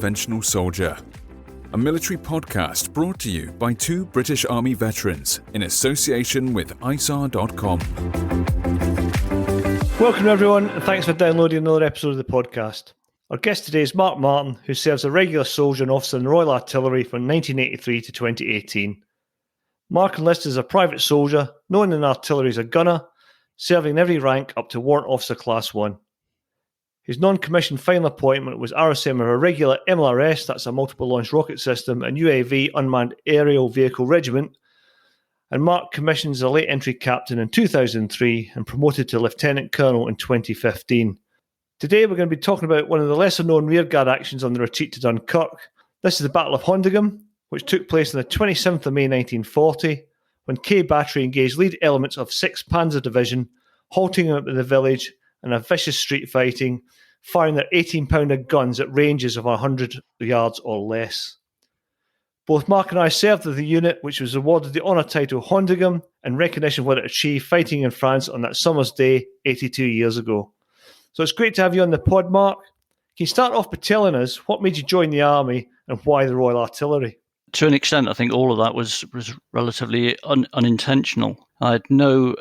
Unconventional Soldier, a military podcast brought to you by two British Army veterans in association with ISAR.com. Welcome everyone, and thanks for downloading another episode of the podcast. Our guest today is Mark Martin, who serves as a regular soldier and officer in the Royal Artillery from 1983 to 2018. Mark enlisted as a private soldier, known in artillery as a gunner, serving in every rank up to Warrant Officer Class 1. His non-commissioned final appointment was RSM of a regular MLRS, that's a multiple launch rocket system, and UAV unmanned aerial vehicle regiment. And Mark commissioned as a late entry captain in 2003 and promoted to lieutenant colonel in 2015. Today we're going to be talking about one of the lesser known rearguard actions on the retreat to Dunkirk. This is the Battle of Hondeghem, which took place on the 27th of May 1940, when K Battery engaged lead elements of 6th Panzer Division, halting them at the village and a vicious street fighting, firing their 18-pounder guns at ranges of 100 yards or less. Both Mark and I served with the unit, which was awarded the honour title Hondeghem in recognition of what it achieved fighting in France on that summer's day 82 years ago. So it's great to have you on the pod, Mark. Can you start off by telling us what made you join the Army and why the Royal Artillery? To an extent, I think all of that was relatively unintentional. I had no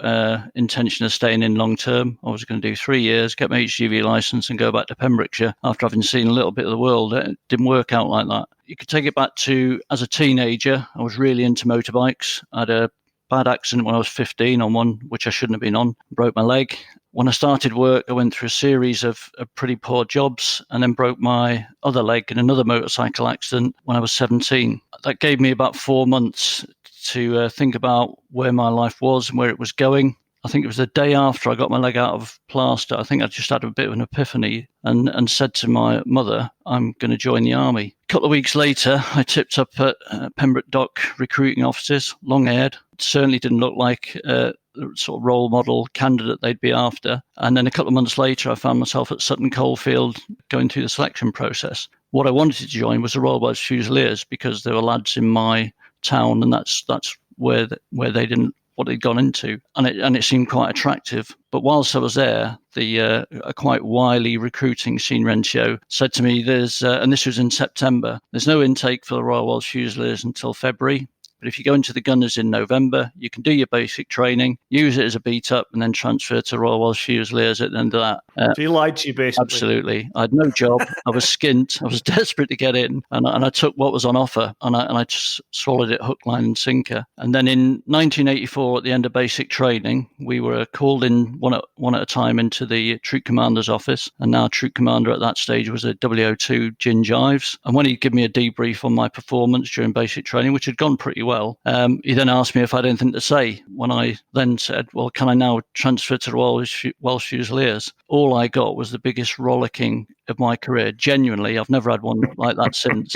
intention of staying in long term. I was going to do 3 years, get my HGV licence and go back to Pembrokeshire after having seen a little bit of the world. It didn't work out like that. You could take it back to, as a teenager, I was really into motorbikes. I had a bad accident when I was 15 on one, which I shouldn't have been on, broke my leg. When I started work, I went through a series of pretty poor jobs and then broke my other leg in another motorcycle accident when I was 17. That gave me about 4 months to think about where my life was and where it was going. I think it was the day after I got my leg out of plaster. I think I just had a bit of an epiphany and said to my mother, I'm going to join the Army. A couple of weeks later, I tipped up at Pembroke Dock recruiting officers, long-haired. Certainly didn't look like the sort of role model candidate they'd be after. And then a couple of months later, I found myself at Sutton Coldfield going through the selection process. What I wanted to join was the Royal Welsh Fusiliers because there were lads in my town, and that's where they didn't what they'd gone into, and it seemed quite attractive. But whilst I was there, a quite wily recruiting senior NCO said to me, and this was in September, there's no intake for the Royal Welsh Fusiliers until February. But if you go into the Gunners in November, you can do your basic training, use it as a beat-up, and then transfer to Royal Welsh Fusiliers at the end of that. So he lied to you, basically. Absolutely. I had no job. I was skint. I was desperate to get in. And I took what was on offer, and I just swallowed it hook, line, and sinker. And then in 1984, at the end of basic training, we were called in one at a time into the Troop Commander's office. And now Troop Commander at that stage was a W02 Gin Jives. And when he'd give me a debrief on my performance during basic training, which had gone pretty well, he then asked me if I had anything to say. When I then said, well, can I now transfer to the Welsh Fusiliers? All I got was the biggest rollicking of my career. Genuinely, I've never had one like that since.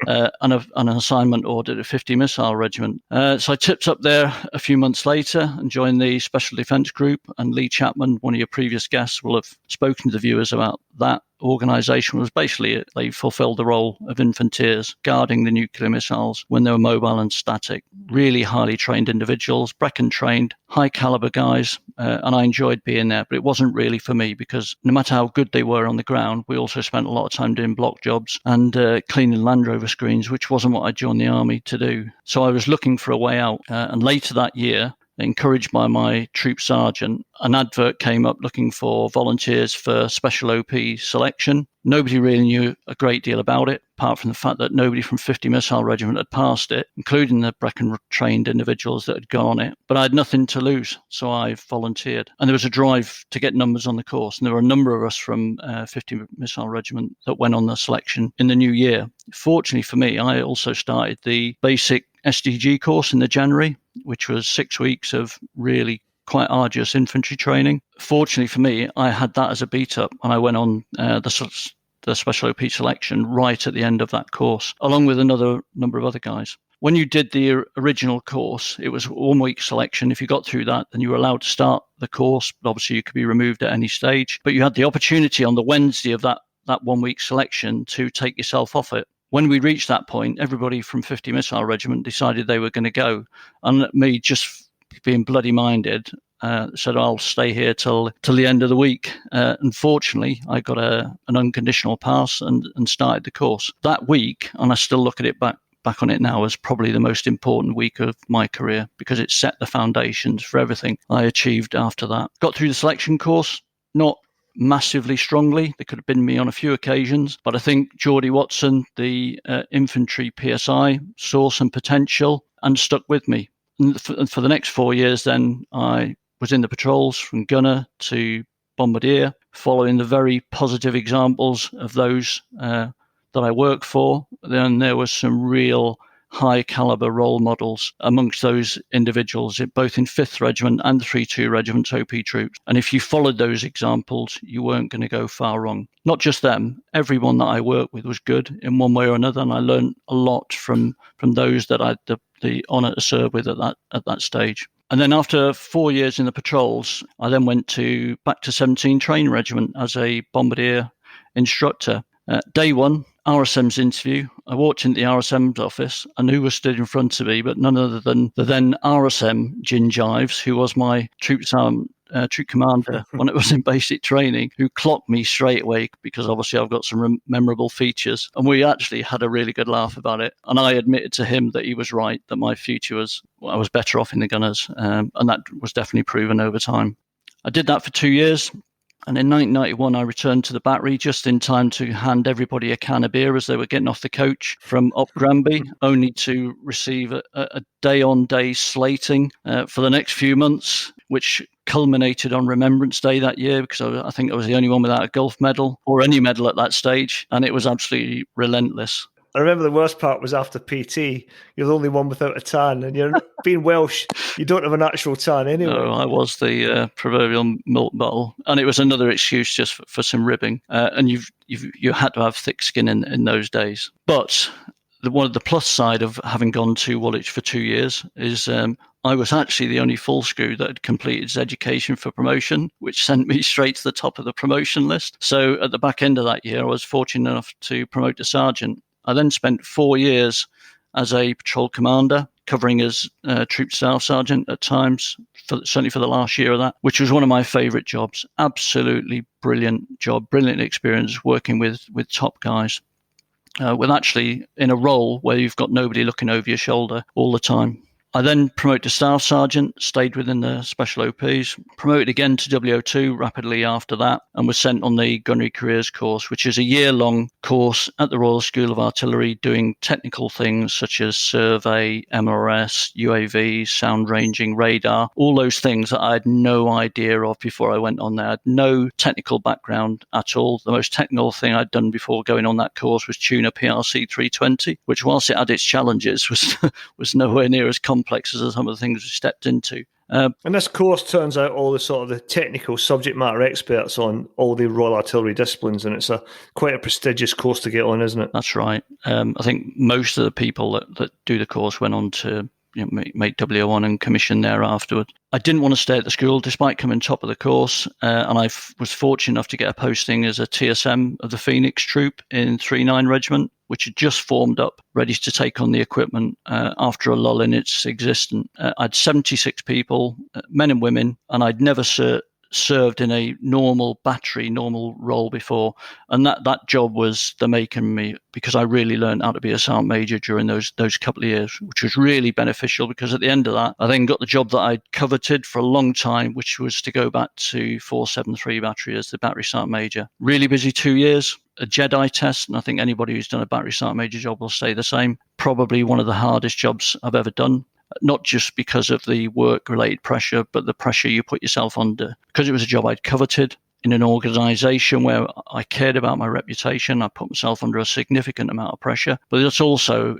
An assignment ordered at 50 Missile Regiment. So I tipped up there a few months later and joined the Special Defence Group. And Lee Chapman, one of your previous guests, will have spoken to the viewers about that. Organisation was basically they fulfilled the role of infanteers guarding the nuclear missiles when they were mobile and static. Really highly trained individuals, Brecon trained, high caliber guys, and I enjoyed being there. But it wasn't really for me because no matter how good they were on the ground, we also spent a lot of time doing block jobs and cleaning Land Rover screens, which wasn't what I joined the Army to do. So I was looking for a way out, and later that year, encouraged by my troop sergeant, an advert came up looking for volunteers for special OP selection. Nobody really knew a great deal about it, apart from the fact that nobody from 50 Missile Regiment had passed it, including the Brecon-trained individuals that had gone on it. But I had nothing to lose, so I volunteered. And there was a drive to get numbers on the course, and there were a number of us from 50 Missile Regiment that went on the selection in the new year. Fortunately for me, I also started the basic SDG course in the January, which was 6 weeks of really quite arduous infantry training. Fortunately for me, I had that as a beat-up, and I went on the special OP selection right at the end of that course, along with another number of other guys. When you did the original course, it was 1 week selection. If you got through that, then you were allowed to start the course, but obviously you could be removed at any stage. But you had the opportunity on the Wednesday of that 1 week selection to take yourself off it. When we reached that point, everybody from 50 Missile Regiment decided they were going to go. And me, just being bloody minded, said I'll stay here till the end of the week. Unfortunately, I got an unconditional pass and started the course that week, and I still look at it back on it now as probably the most important week of my career, because it set the foundations for everything I achieved after that. Got through the selection course, not massively strongly. There could have been me on a few occasions, but I think Geordie Watson, the infantry PSI, saw some potential and stuck with me. And for the next 4 years, then I was in the patrols from gunner to bombardier, following the very positive examples of those that I work for. Then there was some real high caliber role models amongst those individuals, both in 5th Regiment and the 3-2 Regiment's OP troops. And if you followed those examples, you weren't going to go far wrong. Not just them, everyone that I worked with was good in one way or another, and I learned a lot from those that I had the honour to serve with at that stage. And then after 4 years in the patrols, I then went back to 17 Training Regiment as a bombardier instructor. Day one, RSM's interview. I walked into the RSM's office, and who was stood in front of me but none other than the then RSM, Gin Jives, who was my troop commander when it was in basic training, who clocked me straight away because obviously I've got some memorable features. And we actually had a really good laugh about it. And I admitted to him that he was right, that my future I was better off in the gunners. And that was definitely proven over time. I did that for 2 years. And in 1991, I returned to the battery just in time to hand everybody a can of beer as they were getting off the coach from Up Granby, only to receive a day-on-day slating for the next few months, which culminated on Remembrance Day that year, because I think I was the only one without a Gulf medal or any medal at that stage, and it was absolutely relentless. I remember the worst part was after PT, you're the only one without a tan, and you're being Welsh, you don't have an actual tan anyway. No, I was the proverbial milk bottle, and it was another excuse just for some ribbing. And you had to have thick skin in those days. But one of the plus side of having gone to Woolwich for 2 years is I was actually the only full screw that had completed its education for promotion, which sent me straight to the top of the promotion list. So at the back end of that year, I was fortunate enough to promote to sergeant. I then spent 4 years as a patrol commander, covering as troop staff sergeant at times, certainly for the last year of that, which was one of my favourite jobs. Absolutely brilliant job, brilliant experience working with top guys. With actually in a role where you've got nobody looking over your shoulder all the time. I then promoted to Staff Sergeant, stayed within the Special OPs, promoted again to WO2 rapidly after that, and was sent on the Gunnery Careers course, which is a year-long course at the Royal School of Artillery, doing technical things such as survey, MRS, UAV, sound ranging, radar, all those things that I had no idea of before I went on there. I had no technical background at all. The most technical thing I'd done before going on that course was tune a PRC 320, which whilst it had its challenges was nowhere near as complex as some of the things we stepped into. And this course turns out all the sort of the technical subject matter experts on all the Royal Artillery disciplines, and it's quite a prestigious course to get on, isn't it? That's right. I think most of the people that do the course went on to make WO1 and commission there afterward. I didn't want to stay at the school despite coming top of the course, and I was fortunate enough to get a posting as a TSM of the Phoenix Troop in 3-9 Regiment, which had just formed up, ready to take on the equipment after a lull in its existence. I'd 76 people, men and women, and I'd never served in a normal role before. And that job was the making me, because I really learned how to be a sergeant major during those couple of years, which was really beneficial, because at the end of that, I then got the job that I'd coveted for a long time, which was to go back to 473 Battery as the battery sergeant major. Really busy 2 years. A Jedi test, and I think anybody who's done a battery sergeant major job will say the same. Probably one of the hardest jobs I've ever done, not just because of the work-related pressure, but the pressure you put yourself under. Because it was a job I'd coveted in an organisation where I cared about my reputation, I put myself under a significant amount of pressure. But it's also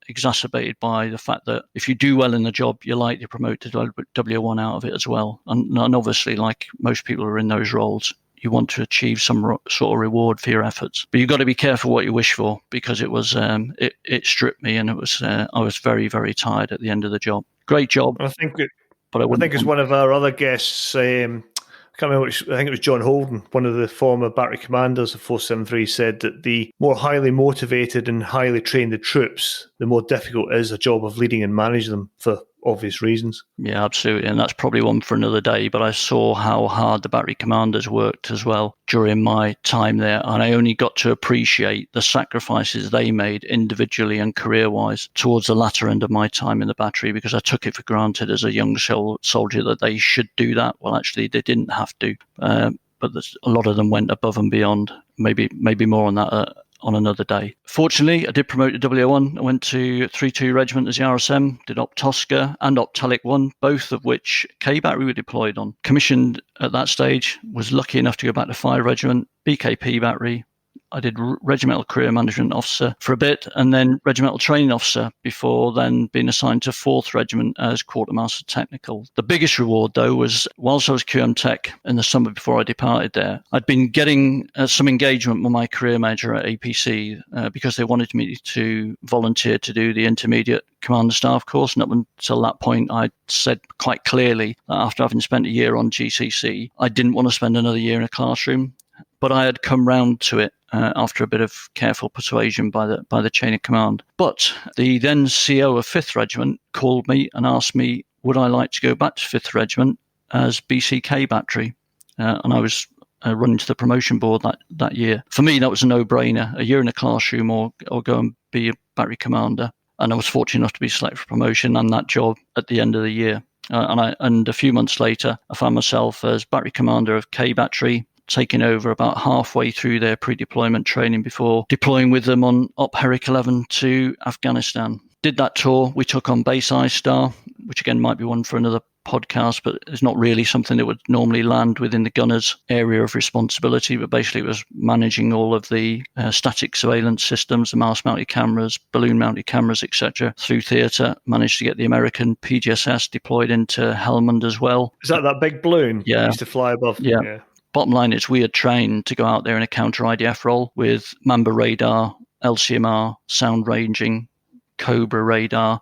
exacerbated by the fact that if you do well in the job, you're likely to promote to W1 out of it as well. And obviously, like most people who are in those roles, you want to achieve some sort of reward for your efforts, but you've got to be careful what you wish for, because it was it stripped me, and it was I was very, very tired at the end of the job. Great job, I think it's one of our other guests. I can't remember which. I think it was John Holden, one of the former battery commanders of 473, said that the more highly motivated and highly trained the troops, the more difficult it is a job of leading and managing them for obvious reasons. Yeah, absolutely. And that's probably one for another day. But I saw how hard the battery commanders worked as well during my time there. And I only got to appreciate the sacrifices they made individually and career-wise towards the latter end of my time in the battery, because I took it for granted as a young soldier that they should do that. Well, actually, they didn't have to. But a lot of them went above and beyond. Maybe more on that on another day. Fortunately, I did promote to 001. I went to 3-2 Regiment as the RSM, did Op Tosca and Op Telic 1, both of which K Battery were deployed on. Commissioned at that stage, was lucky enough to go back to 5 Regiment, BKP Battery. I did Regimental Career Management Officer for a bit, and then Regimental Training Officer before then being assigned to 4th Regiment as Quartermaster Technical. The biggest reward, though, was whilst I was QM Tech in the summer before I departed there, I'd been getting some engagement with my career manager at APC because they wanted me to volunteer to do the Intermediate Commander Staff course. And up until that point, I'd said quite clearly that after having spent a year on GCC, I didn't want to spend another year in a classroom. But I had come round to it after a bit of careful persuasion by the chain of command. But the then CO of 5th Regiment called me and asked me, would I like to go back to 5th Regiment as BCK Battery? And I was running to the promotion board that year. For me, that was a no-brainer, a year in a classroom or go and be a battery commander. And I was fortunate enough to be selected for promotion and that job at the end of the year. And a few months later, I found myself as battery commander of K Battery, taking over about halfway through their pre-deployment training before deploying with them on Op Herrick 11 to Afghanistan. Did that tour. We took on Base I-Star, which again might be one for another podcast, but it's not really something that would normally land within the gunner's area of responsibility. But basically it was managing all of the static surveillance systems, the mast-mounted cameras, balloon-mounted cameras, etc. through theatre. Managed to get the American PGSS deployed into Helmand as well. Is that big balloon? Yeah. Used to fly above? Yeah. Bottom line is we had trained to go out there in a counter-IDF role with Mamba radar, LCMR, sound ranging, Cobra radar.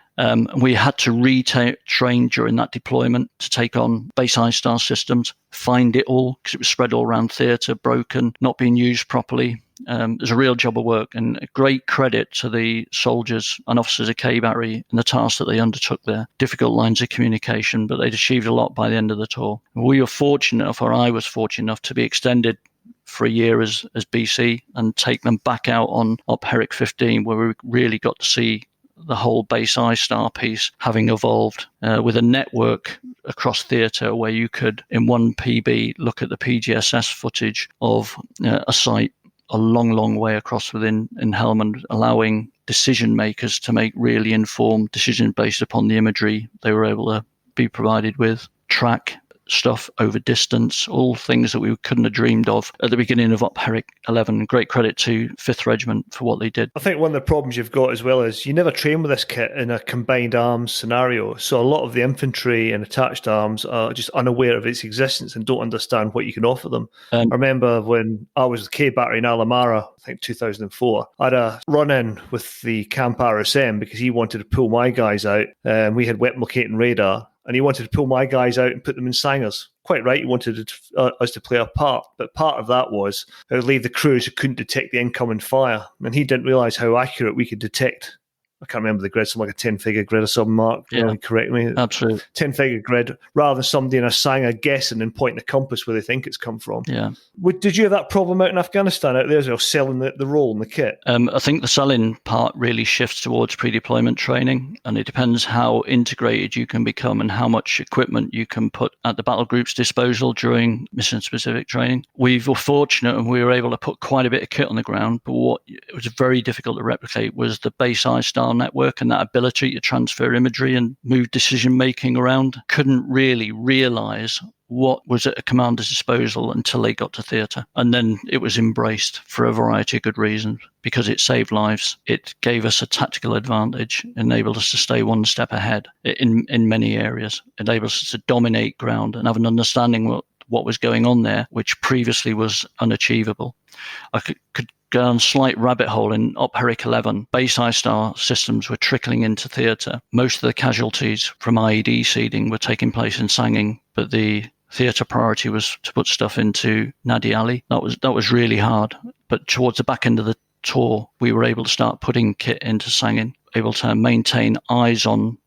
We had to retrain during that deployment to take on Base I-Star systems, find it all because it was spread all around theatre, broken, not being used properly. It was a real job of work, and a great credit to the soldiers and officers of K Battery and the tasks that they undertook there. Difficult lines of communication, but they'd achieved a lot by the end of the tour. We were fortunate enough, or I was fortunate enough, to be extended for a year as BC and take them back out on Op Herrick 15, where we really got to see the whole Base I-Star piece having evolved with a network across theatre where you could, in one PB, look at the PGSS footage of a site a long way across in Helmand, allowing decision makers to make really informed decisions based upon the imagery they were able to be provided with, track stuff over distance, all things that we couldn't have dreamed of at the beginning of Op Herrick 11. Great credit to 5th Regiment for what they did. I think one of the problems you've got as well is you never train with this kit in a combined arms scenario. So a lot of the infantry and attached arms are just unaware of its existence and don't understand what you can offer them. I remember when I was with K Battery in Alamara, I think 2004, I had a run-in with the Camp RSM because he wanted to pull my guys out. We had weapon locating radar, and he wanted to pull my guys out and put them in Sangers. Quite right, he wanted us to play a part. But part of that was leave the crews who couldn't detect the incoming fire. And he didn't realise how accurate we could detect. I can't remember the grid, something like a 10-figure grid or something, Mark. Yeah, correct me. Absolutely. 10-figure grid, rather than somebody in a Sanger guessing and pointing the compass where they think it's come from. Yeah. Did you have that problem out in Afghanistan out there as well, selling the role and the kit? I think the selling part really shifts towards pre-deployment training, and it depends how integrated you can become and how much equipment you can put at the battle group's disposal during mission-specific training. We were fortunate and we were able to put quite a bit of kit on the ground, but what it was very difficult to replicate was the Base I-Star network and that ability to transfer imagery and move decision-making around. Couldn't really realise what was at a commander's disposal until they got to theatre. And then it was embraced for a variety of good reasons, because it saved lives. It gave us a tactical advantage, enabled us to stay one step ahead in many areas, enabled us to dominate ground and have an understanding what was going on there, which previously was unachievable. I could go down a slight rabbit hole in Op Herrick 11. Base I-Star systems were trickling into theatre. Most of the casualties from IED seeding were taking place in Sangin, but the theatre priority was to put stuff into Nadi Ali. That was really hard. But towards the back end of the tour, we were able to start putting kit into Sangin, able to maintain eyes on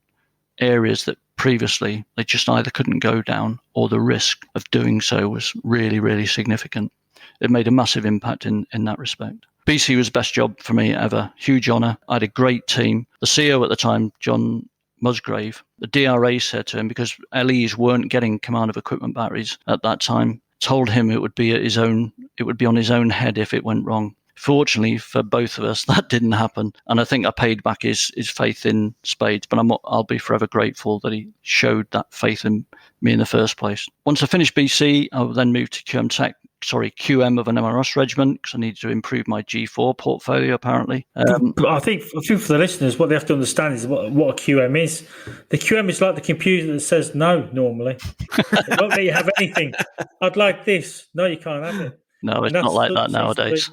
areas that previously, they just either couldn't go down, or the risk of doing so was really, really significant. It made a massive impact in that respect. BC was the best job for me ever. Huge honour. I had a great team. The CEO at the time, John Musgrave, the DRA said to him, because LEs weren't getting command of equipment batteries at that time, told him it would be on his own head if it went wrong. Fortunately for both of us, that didn't happen. And I think I paid back his faith in spades, but I'll be forever grateful that he showed that faith in me in the first place. Once I finished BC, I then moved to QM of an MRS regiment, because I needed to improve my G4 portfolio, apparently. But I think for the listeners, what they have to understand is what a QM is. The QM is like the computer that says no normally. It won't let you have anything. I'd like this. No, you can't have it. No, it's not like that nowadays.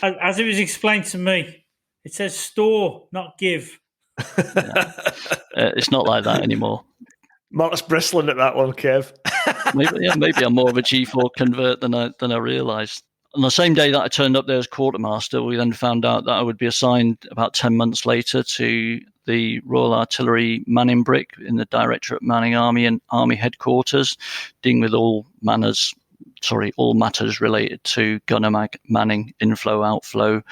As it was explained to me, it says store, not give. It's not like that anymore. Mark's bristling at that one, Kev. Maybe I'm more of a G4 convert than I realised. On the same day that I turned up there as quartermaster, we then found out that I would be assigned about 10 months later to the Royal Artillery Manning Brick in the Directorate Manning Army and Army Headquarters, dealing with all matters related to gunner manning, inflow, outflow,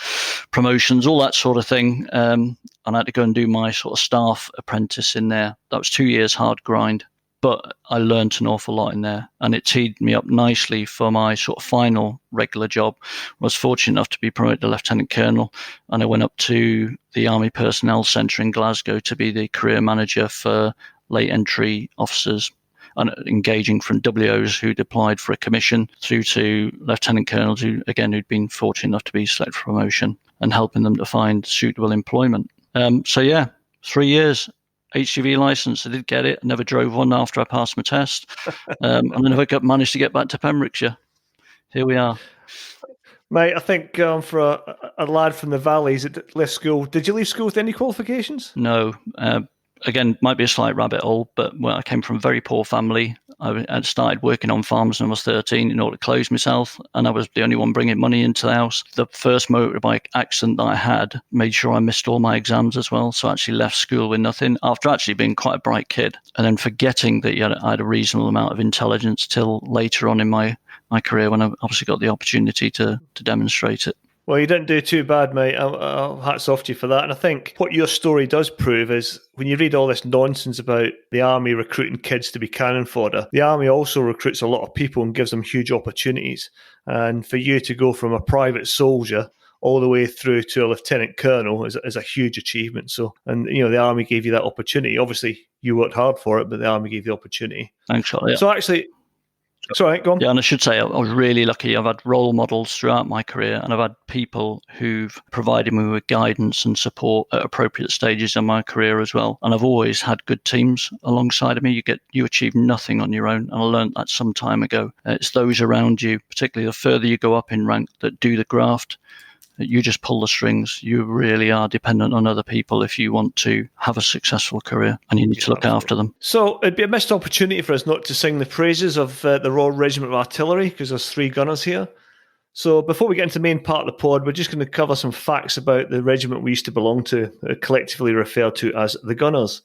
promotions, all that sort of thing. And I had to go and do my sort of staff apprentice in there. That was 2 years hard grind, but I learned an awful lot in there, and it teed me up nicely for my sort of final regular job. I was fortunate enough to be promoted to Lieutenant Colonel, and I went up to the Army Personnel Centre in Glasgow to be the career manager for late entry officers, and engaging from WOs who'd applied for a commission through to lieutenant colonels who'd been fortunate enough to be selected for promotion, and helping them to find suitable employment. 3 years, HGV license. I did get it. I never drove one after I passed my test. And I never managed to get back to Pembrokeshire. Here we are. Mate, I think for a lad from the valleys that left school, did you leave school with any qualifications? No. Again, might be a slight rabbit hole, but I came from a very poor family. I had started working on farms when I was 13 in order to clothe myself, and I was the only one bringing money into the house. The first motorbike accident that I had made sure I missed all my exams as well, so I actually left school with nothing after actually being quite a bright kid, and then forgetting that I had a reasonable amount of intelligence till later on in my career when I obviously got the opportunity to demonstrate it. Well, you didn't do too bad, mate. Hats off to you for that. And I think what your story does prove is when you read all this nonsense about the Army recruiting kids to be cannon fodder, the Army also recruits a lot of people and gives them huge opportunities. And for you to go from a private soldier all the way through to a lieutenant colonel is a huge achievement. So, and the Army gave you that opportunity. Obviously, you worked hard for it, but the Army gave you the opportunity. Thanks, yeah. So actually... Sorry, go on. Yeah, and I should say I was really lucky. I've had role models throughout my career, and I've had people who've provided me with guidance and support at appropriate stages in my career as well. And I've always had good teams alongside of me. You achieve nothing on your own, and I learned that some time ago. It's those around you, particularly the further you go up in rank, that do the graft. You just pull the strings. You really are dependent on other people if you want to have a successful career, and you need to look after them. So it'd be a missed opportunity for us not to sing the praises of the Royal Regiment of Artillery, because there's 3 gunners here. So before we get into the main part of the pod, we're just going to cover some facts about the regiment we used to belong to, collectively referred to as the Gunners.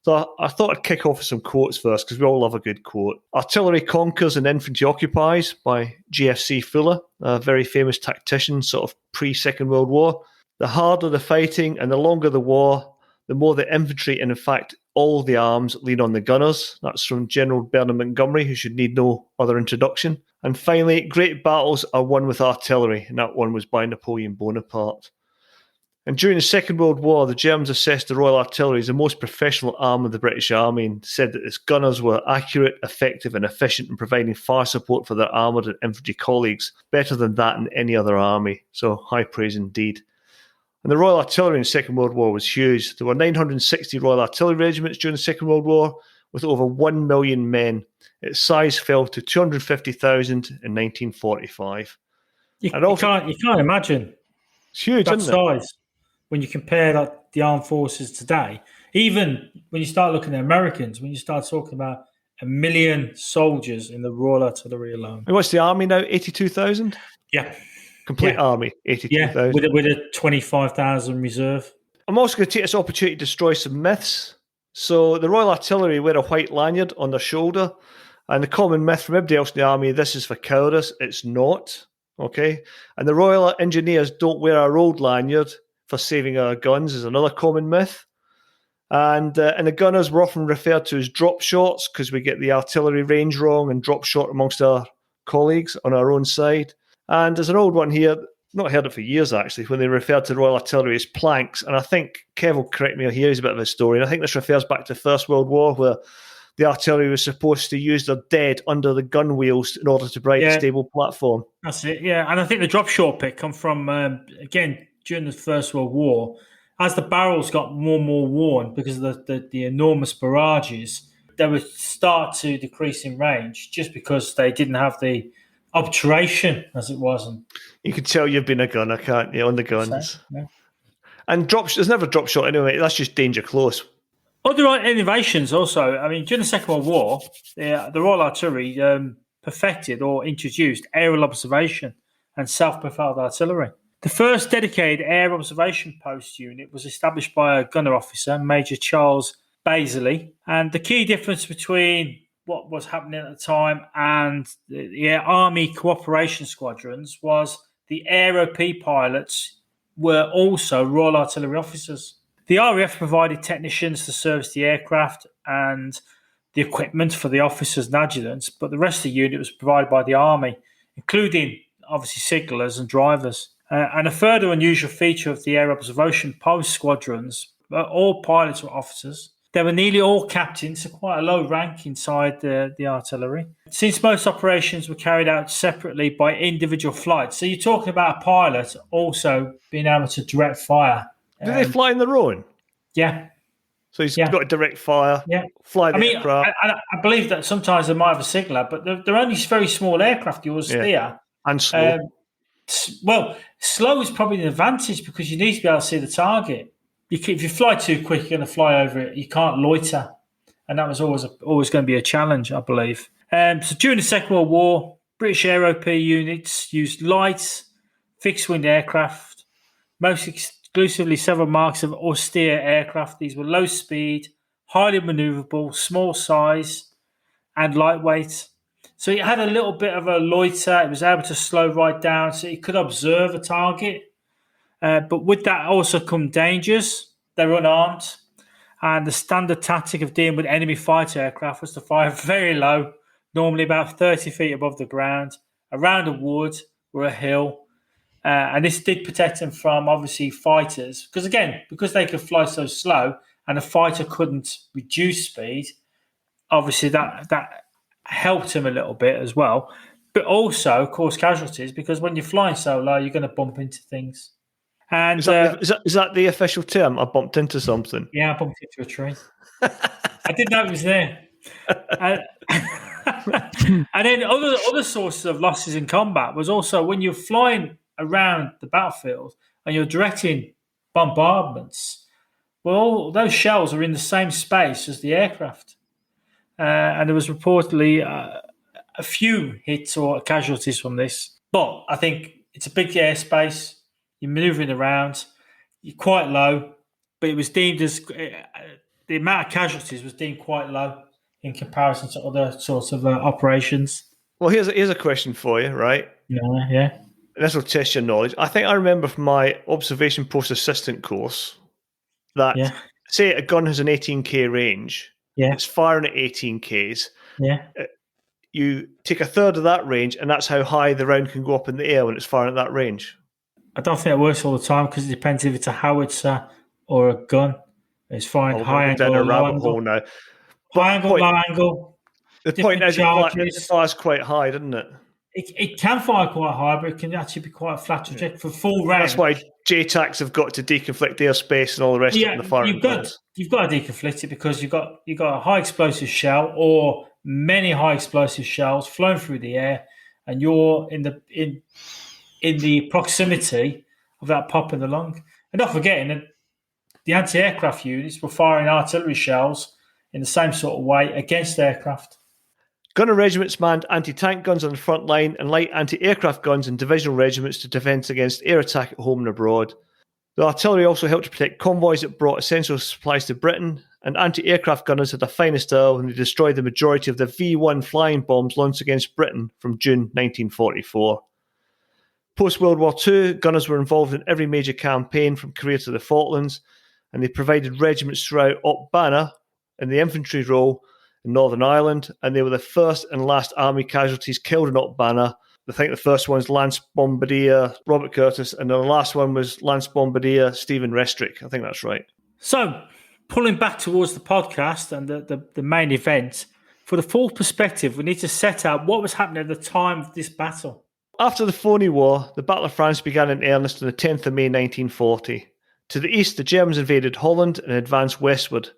So I thought I'd kick off with some quotes first, because we all love a good quote. Artillery conquers and infantry occupies, by GFC Fuller, a very famous tactician, sort of pre-Second World War. The harder the fighting and the longer the war, the more the infantry, and in fact all the arms, lean on the gunners. That's from General Bernard Montgomery, who should need no other introduction. And finally, great battles are won with artillery, and that one was by Napoleon Bonaparte. And during the Second World War, the Germans assessed the Royal Artillery as the most professional arm of the British Army, and said that its gunners were accurate, effective and efficient in providing fire support for their armoured and infantry colleagues, better than that in any other army. So high praise indeed. And the Royal Artillery in the Second World War was huge. There were 960 Royal Artillery regiments during the Second World War, with over 1 million men. Its size fell to 250,000 in 1945. You can't imagine. It's huge, that isn't size. It? When you compare the armed forces today, even when you start looking at Americans, when you start talking about 1 million soldiers in the Royal Artillery alone. And what's the army now? 82,000? Yeah. Complete army, 82,000. With a 25,000 reserve. I'm also going to take this opportunity to destroy some myths. So the Royal Artillery wear a white lanyard on their shoulder, and the common myth from everybody else in the army, this is for cowardice. It's not, okay? And the Royal Engineers don't wear a rolled lanyard for saving our guns is another common myth. And the gunners were often referred to as drop shots because we get the artillery range wrong and drop shot amongst our colleagues on our own side. And there's an old one here, not heard it for years actually, when they referred to the Royal Artillery as planks. And I think Kev will correct me here, he's a bit of a historian. I think this refers back to the First World War where the artillery was supposed to use their dead under the gun wheels in order to provide a stable platform. That's it, yeah. And I think the drop shot bit come from, again, during the First World War, as the barrels got more and more worn because of the enormous barrages, they would start to decrease in range just because they didn't have the obturation, as it was. And you can tell you've been a gunner, can't you, on the guns? Yeah. And there's never a drop shot anyway. That's just danger close. Other innovations also. I mean, during the Second World War, the Royal Artillery perfected or introduced aerial observation and self-propelled artillery. The first dedicated air observation post unit was established by a gunner officer, Major Charles Baisley. And the key difference between what was happening at the time and the Army cooperation squadrons was the AROP pilots were also Royal Artillery officers. The RAF provided technicians to service the aircraft and the equipment for the officers and adjutants, but the rest of the unit was provided by the Army, including obviously signallers and drivers. And a further unusual feature of the air observation post squadrons, all pilots were officers. They were nearly all captains, so quite a low rank inside the artillery. Since most operations were carried out separately by individual flights, so you're talking about a pilot also being able to direct fire. Do they fly in their own? Yeah. So he's got a direct fire, fly the aircraft. I believe that sometimes they might have a signaller, but they're only very small aircraft yours steer. And slow. Well, slow is probably an advantage because you need to be able to see the target. If you fly too quick, you're going to fly over it. You can't loiter. And that was always going to be a challenge, I believe. So during the Second World War, British AROP units used light, fixed-wing aircraft, most exclusively several marks of austere aircraft. These were low speed, highly manoeuvrable, small size, and lightweight. So it had a little bit of a loiter. It was able to slow right down, so it could observe a target. But with that also come dangers. They were unarmed. And the standard tactic of dealing with enemy fighter aircraft was to fire very low, normally about 30 feet above the ground, around a wood or a hill. And this did protect them from, obviously, fighters. Because they could fly so slow and a fighter couldn't reduce speed, obviously that helped him a little bit as well. But also, of course, casualties, because when you're flying so low, you're going to bump into things. And is that the official term? I bumped into something. Yeah, I bumped into a tree. I didn't know it was there. And then other sources of losses in combat was also when you're flying around the battlefield and you're directing bombardments. Well, those shells are in the same space as the aircraft. And there was reportedly a few hits or casualties from this. But I think it's a big airspace. You're manoeuvring around. You're quite low. But it was deemed as... the amount of casualties was deemed quite low in comparison to other sorts of operations. Well, here's a question for you, right? Yeah. This will test your knowledge. I think I remember from my observation post assistant course that, say a gun has an 18k range. Yeah. It's firing at 18Ks. Yeah. You take a third of that range, and that's how high the round can go up in the air when it's firing at that range. I don't think it works all the time because it depends if it's a howitzer or a gun. It's firing high angle, down a low rabbit hole angle. now. High angle, low angle. The point is, it fires quite high, doesn't it? It can fire quite high, but it can actually be quite a flat trajectory for full round. That's why JTACs have got to deconflict airspace and all the rest of the firing. You've got to deconflict it because you've got a high explosive shell or many high explosive shells flowing through the air, and you're in the proximity of that pop in the lung. And not forgetting that the anti-aircraft units were firing artillery shells in the same sort of way against aircraft. Gunner regiments manned anti-tank guns on the front line and light anti-aircraft guns in divisional regiments to defend against air attack at home and abroad. The artillery also helped to protect convoys that brought essential supplies to Britain, and anti-aircraft gunners had a finest hour when they destroyed the majority of the V-1 flying bombs launched against Britain from June 1944. Post-World War II, gunners were involved in every major campaign from Korea to the Falklands, and they provided regiments throughout Op Bana in the infantry role in Northern Ireland, and they were the first and last army casualties killed in Op Bana. I think the first one's Lance Bombardier Robert Curtis, and the last one was Lance Bombardier Stephen Restrick. I think that's right. So, pulling back towards the podcast and the main event, for the full perspective, we need to set out what was happening at the time of this battle. After the Phoney War, the Battle of France began in earnest on the 10th of May 1940. To the east, the Germans invaded Holland and advanced westward.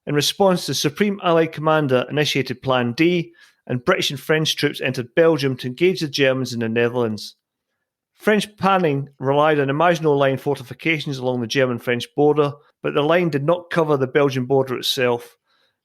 In response, the Supreme Allied Commander initiated Plan D, and British and French troops entered Belgium to engage the Germans in the Netherlands. French planning relied on Maginot Line fortifications along the German-French border, but the line did not cover the Belgian border itself.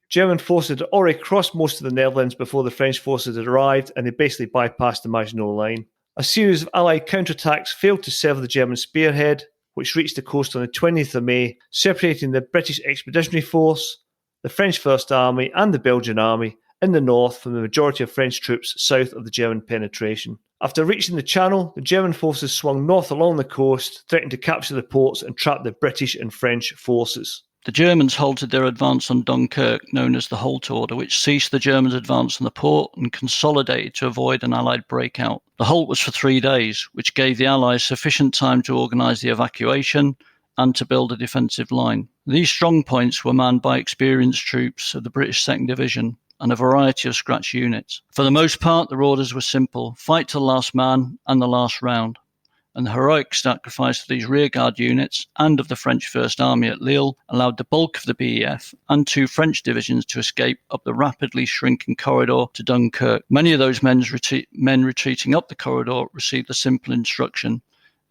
German forces had already crossed most of the Netherlands before the French forces had arrived, and they basically bypassed the Maginot Line. A series of Allied counterattacks failed to sever the German spearhead, which reached the coast on the 20th of May, separating the British Expeditionary Force, the French First Army, and the Belgian Army in the north from the majority of French troops south of the German penetration. After reaching the Channel, the German forces swung north along the coast, threatening to capture the ports and trap the British and French forces. The Germans halted their advance on Dunkirk, known as the Halt Order, which ceased the Germans' advance on the port and consolidated to avoid an Allied breakout. The halt was for 3 days, which gave the Allies sufficient time to organise the evacuation and to build a defensive line. These strong points were manned by experienced troops of the British 2nd Division and a variety of scratch units. For the most part, their orders were simple: fight to the last man and the last round. And the heroic sacrifice of these rearguard units and of the French First Army at Lille allowed the bulk of the BEF and 2 French divisions to escape up the rapidly shrinking corridor to Dunkirk. Many of those men retreating up the corridor received the simple instruction: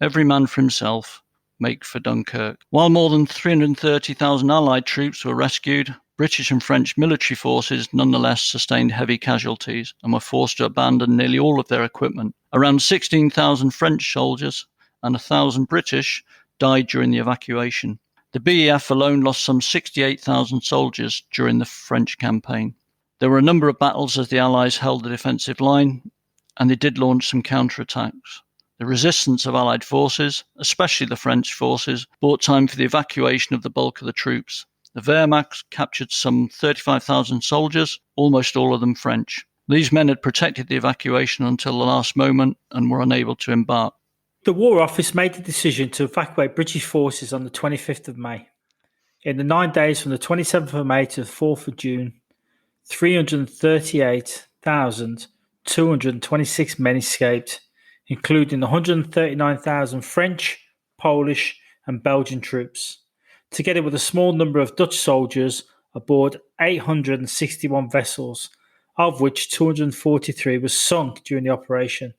every man for himself, make for Dunkirk. While more than 330,000 Allied troops were rescued, British and French military forces nonetheless sustained heavy casualties and were forced to abandon nearly all of their equipment. Around 16,000 French soldiers and 1,000 British died during the evacuation. The BEF alone lost some 68,000 soldiers during the French campaign. There were a number of battles as the Allies held the defensive line, and they did launch some counterattacks. The resistance of Allied forces, especially the French forces, bought time for the evacuation of the bulk of the troops. The Wehrmacht captured some 35,000 soldiers, almost all of them French. These men had protected the evacuation until the last moment and were unable to embark. The War Office made the decision to evacuate British forces on the 25th of May. In the 9 days from the 27th of May to the 4th of June, 338,226 men escaped, including 139,000 French, Polish, and Belgian troops, together with a small number of Dutch soldiers aboard 861 vessels, of which 243 were sunk during the operation.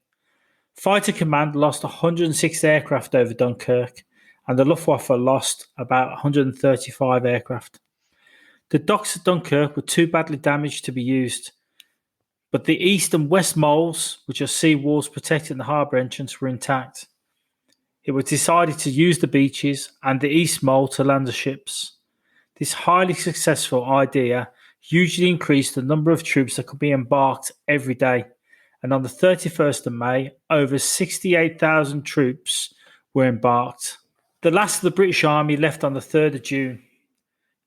Fighter Command lost 106 aircraft over Dunkirk, and the Luftwaffe lost about 135 aircraft. The docks at Dunkirk were too badly damaged to be used, but the east and west moles, which are sea walls protecting the harbour entrance, were intact. It was decided to use the beaches and the east mole to land the ships. This highly successful idea hugely increased the number of troops that could be embarked every day, and on the 31st of May, over 68,000 troops were embarked. The last of the British Army left on the 3rd of June,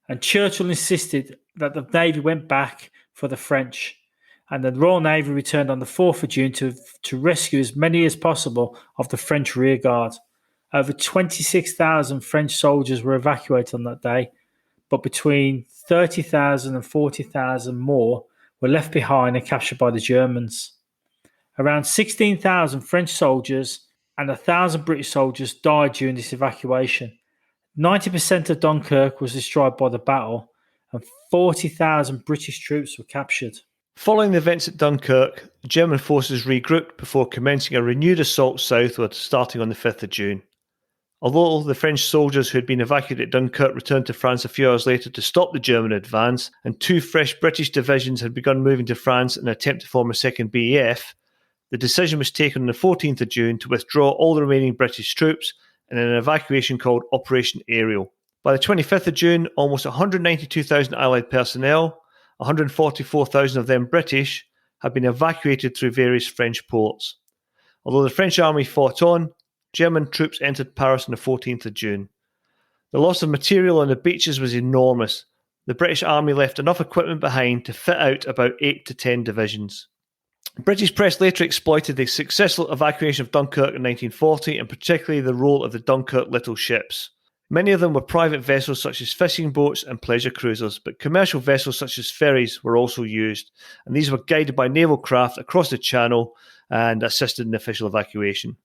and Churchill insisted that the Navy went back for the French, and the Royal Navy returned on the 4th of June to rescue as many as possible of the French rearguard. Over 26,000 French soldiers were evacuated on that day, but between 30,000 and 40,000 more were left behind and captured by the Germans. Around 16,000 French soldiers and 1,000 British soldiers died during this evacuation. 90% of Dunkirk was destroyed by the battle, and 40,000 British troops were captured. Following the events at Dunkirk, the German forces regrouped before commencing a renewed assault southward, starting on the 5th of June. Although the French soldiers who had been evacuated at Dunkirk returned to France a few hours later to stop the German advance, and 2 fresh British divisions had begun moving to France in an attempt to form a second BEF, the decision was taken on the 14th of June to withdraw all the remaining British troops in an evacuation called Operation Ariel. By the 25th of June, almost 192,000 Allied personnel, 144,000 of them British, had been evacuated through various French ports. Although the French army fought on, German troops entered Paris on the 14th of June. The loss of material on the beaches was enormous. The British army left enough equipment behind to fit out about 8 to 10 divisions. British press later exploited the successful evacuation of Dunkirk in 1940, and particularly the role of the Dunkirk little ships. Many of them were private vessels such as fishing boats and pleasure cruisers, but commercial vessels such as ferries were also used, and these were guided by naval craft across the channel and assisted in the official evacuation.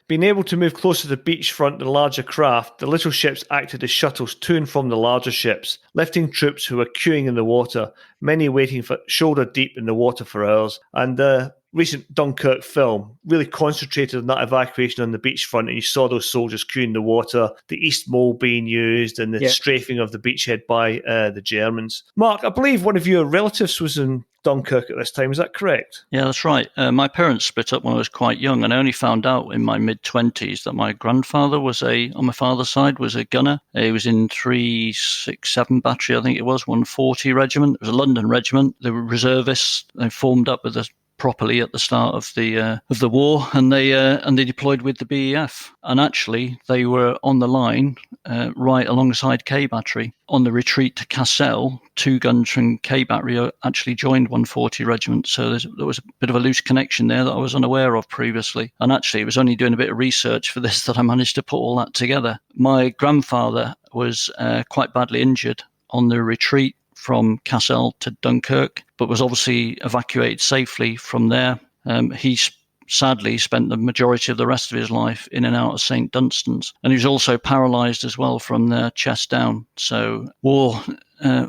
Being able to move closer to the beachfront than larger craft, the little ships acted as shuttles to and from the larger ships, lifting troops who were queuing in the water, many waiting for shoulder deep in the water for hours. And the recent Dunkirk film really concentrated on that evacuation on the beachfront, and you saw those soldiers queuing in the water, the East Mole being used, and the strafing of the beachhead by the Germans. Mark, I believe one of your relatives was in Dunkirk at this time, is that correct? Yeah, that's right. My parents split up when I was quite young, and I only found out in my mid-20s that my grandfather was on my father's side, was a gunner. He was in 367 Battery, I think it was, 140 Regiment. It was a London regiment. They were reservists. They formed up with us properly at the start of the war, and they deployed with the BEF. And actually, they were on the line right alongside K Battery. On the retreat to Cassel, 2 guns from K Battery actually joined 140 Regiment. So there was a bit of a loose connection there that I was unaware of previously. And actually, it was only doing a bit of research for this that I managed to put all that together. My grandfather was quite badly injured on the retreat from Cassel to Dunkirk, but was obviously evacuated safely from there. He sadly spent the majority of the rest of his life in and out of St. Dunstan's, and he was also paralysed as well from the chest down. So war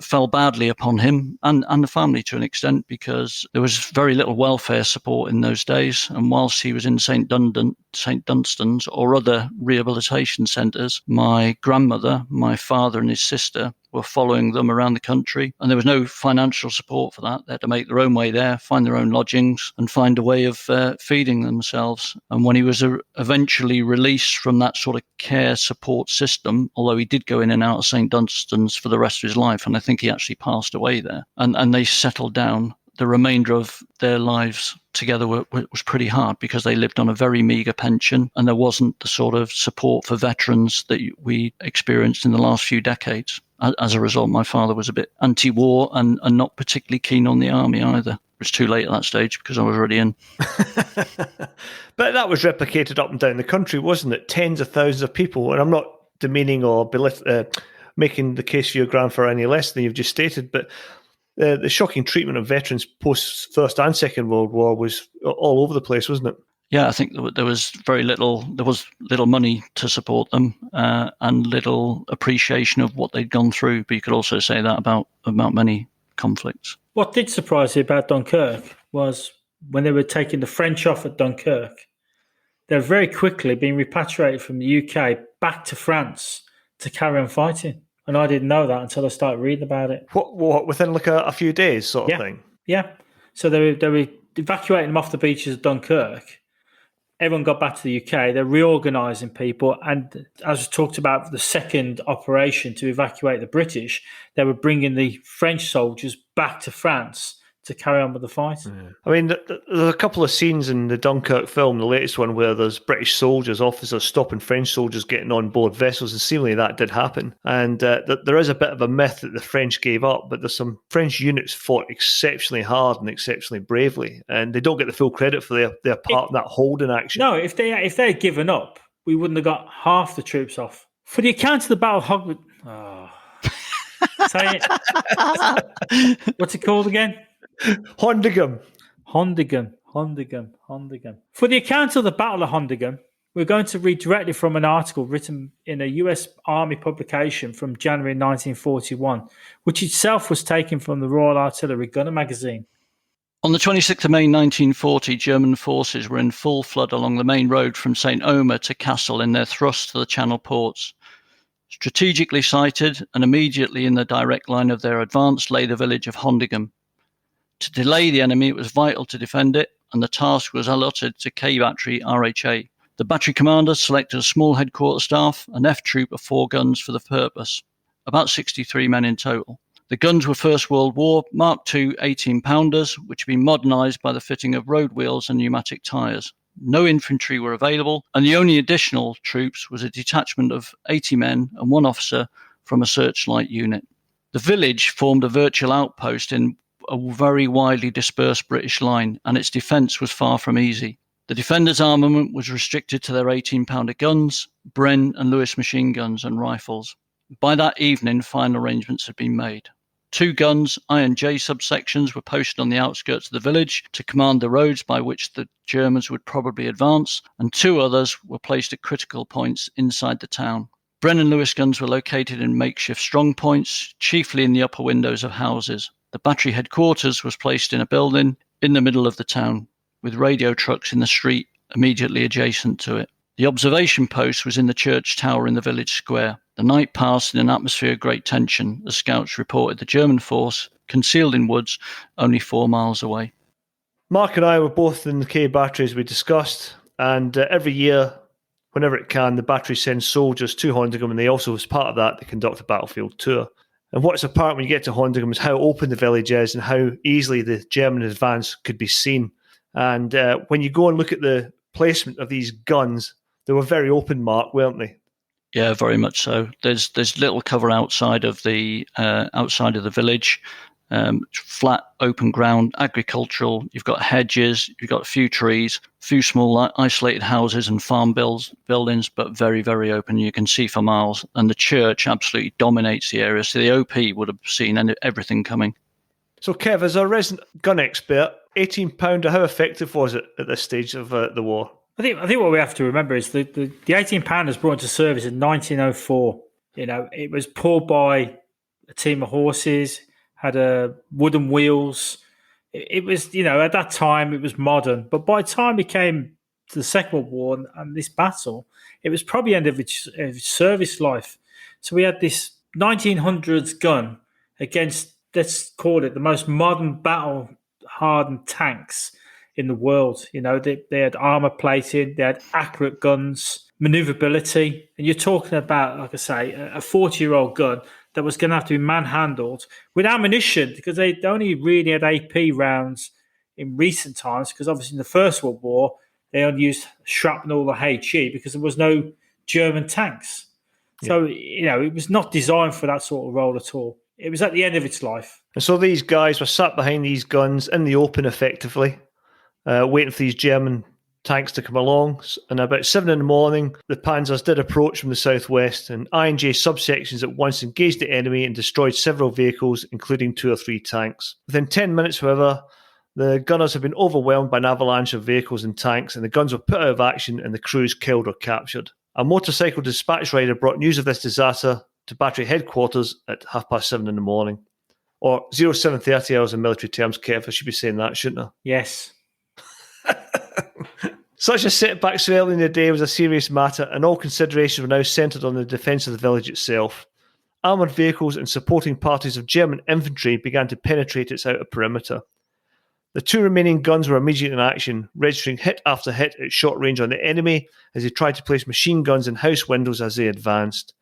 fell badly upon him and the family to an extent, because there was very little welfare support in those days. And whilst he was in St. Dunstan's or other rehabilitation centres, my grandmother, my father and his sister were following them around the country, and there was no financial support for that. They had to make their own way there, find their own lodgings, and find a way of feeding themselves. And when he was eventually released from that sort of care support system, although he did go in and out of St. Dunstan's for the rest of his life, and I think he actually passed away there, and they settled down, the remainder of their lives together was pretty hard, because they lived on a very meagre pension, and there wasn't the sort of support for veterans that we experienced in the last few decades. As a result, my father was a bit anti-war and not particularly keen on the army either. It was too late at that stage because I was already in. But that was replicated up and down the country, wasn't it? Tens of thousands of people. And I'm not demeaning or making the case for your grandfather any less than you've just stated, but the shocking treatment of veterans post First and Second World War was all over the place, wasn't it? Yeah, I think there was little money to support them and little appreciation of what they'd gone through. But you could also say that about many conflicts. What did surprise you about Dunkirk was when they were taking the French off at Dunkirk, they're very quickly being repatriated from the UK back to France to carry on fighting. And I didn't know that until I started reading about it. What within like a few days sort of thing? Yeah. So they were evacuating them off the beaches of Dunkirk. Everyone got back to the UK. They're reorganising people. And as we talked about the second operation to evacuate the British, they were bringing the French soldiers back to France to carry on with the fight. Yeah. I mean, there's a couple of scenes in the Dunkirk film, the latest one, where there's British soldiers, officers stopping French soldiers getting on board vessels, and seemingly that did happen. And there is a bit of a myth that the French gave up, but there's some French units fought exceptionally hard and exceptionally bravely, and they don't get the full credit for their part in that holding action. No, if they had given up, we wouldn't have got half the troops off. For the account of the Battle of Hondeghem... Oh. Say it. What's it called again? Hondeghem. For the account of the Battle of Hondeghem, we're going to read directly from an article written in a US Army publication from January 1941, which itself was taken from the Royal Artillery Gunner magazine. On the 26th of May 1940, German forces were in full flood along the main road from St. Omer to Cassel in their thrust to the Channel ports. Strategically sited and immediately in the direct line of their advance lay the village of Hondeghem. To delay the enemy, it was vital to defend it, and the task was allotted to K Battery RHA. The battery commander selected a small headquarters staff, an F troop of 4 guns for the purpose. about 63 men in total. The guns were First World War Mark II 18-pounders, which had been modernised by the fitting of road wheels and pneumatic tyres. No infantry were available, and the only additional troops was a detachment of 80 men and one officer from a searchlight unit. The village formed a virtual outpost in a very widely dispersed British line, and its defence was far from easy. The defenders' armament was restricted to their 18-pounder guns, Bren and Lewis machine guns and rifles. By that evening, final arrangements had been made. 2 guns, I and J subsections, were posted on the outskirts of the village to command the roads by which the Germans would probably advance, and 2 others were placed at critical points inside the town. Bren and Lewis guns were located in makeshift strong points, chiefly in the upper windows of houses. The battery headquarters was placed in a building in the middle of the town, with radio trucks in the street immediately adjacent to it. The observation post was in the church tower in the village square. The night passed in an atmosphere of great tension as scouts reported the German force concealed in woods only 4 miles away. Mark and I were both in the K battery as we discussed, and every year, whenever it can, the battery sends soldiers to Hondeghem, and they also, as part of that, they conduct a battlefield tour. And what's apparent when you get to Hondeghem is how open the village is and how easily the German advance could be seen. And when you go and look at the placement of these guns, they were very open, Mark, weren't they? Yeah, very much so. There's little cover outside of the village, flat open ground, agricultural. You've got hedges, you've got a few trees, a few small isolated houses and farm buildings, but very, very open. You can see for miles, and the church absolutely dominates the area. So the OP would have seen everything coming. So, Kev, as a resident gun expert, 18-pounder, how effective was it at this stage of the war? I think what we have to remember is the 18-pounders brought into service in 1904. It was pulled by a team of horses, had wooden wheels. It was, at that time, it was modern. But by the time it came to the Second World War and this battle, it was probably the end of its service life. So we had this 1900s gun against, let's call it, the most modern battle-hardened tanks in the world. They had armor plating, they had accurate guns, maneuverability, and you're talking about, like I say, a 40-year-old gun that was going to have to be manhandled with ammunition, because they only really had AP rounds in recent times, because obviously in the First World War they only used shrapnel or HE because there was no German tanks. So it was not designed for that sort of role at all. It was at the end of its life. And so these guys were sat behind these guns in the open, effectively, waiting for these German tanks to come along. And about 7 a.m, the Panzers did approach from the southwest, and I and J subsections at once engaged the enemy and destroyed several vehicles, including 2 or 3 tanks. Within 10 minutes, however, the gunners had been overwhelmed by an avalanche of vehicles and tanks, and the guns were put out of action and the crews killed or captured. A motorcycle dispatch rider brought news of this disaster to battery headquarters at 7:30 a.m. Or 0730 hours in military terms, Kev. I should be saying that, shouldn't I? Yes. Such a setback so early in the day was a serious matter, and all considerations were now centred on the defence of the village itself. Armoured vehicles and supporting parties of German infantry began to penetrate its outer perimeter. The 2 remaining guns were immediately in action, registering hit after hit at short range on the enemy as they tried to place machine guns in house windows as they advanced.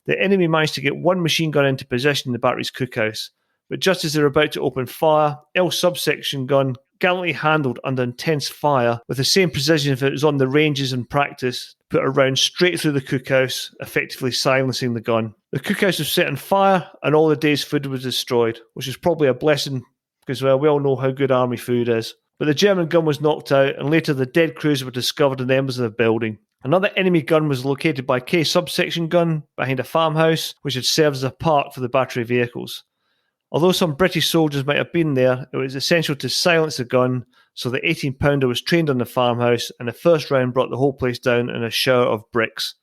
The enemy managed to get 1 machine gun into position in the battery's cookhouse, but just as they were about to open fire, L subsection gun gallantly handled under intense fire with the same precision if it was on the ranges in practice, put a round straight through the cookhouse, effectively silencing the gun. The cookhouse was set on fire and all the day's food was destroyed, which is probably a blessing because, well, we all know how good army food is. But the German gun was knocked out, and later the dead crews were discovered in the embers of the building. Another enemy gun was located by K subsection gun behind a farmhouse, which had served as a park for the battery vehicles. Although some British soldiers might have been there, it was essential to silence the gun, so the 18-pounder was trained on the farmhouse, and the first round brought the whole place down in a shower of bricks.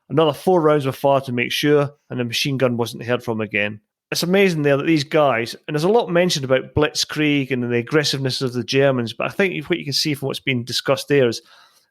Another 4 rounds were fired to make sure, and the machine gun wasn't heard from again. It's amazing there that these guys, and there's a lot mentioned about blitzkrieg and the aggressiveness of the Germans, but I think what you can see from what's been discussed there is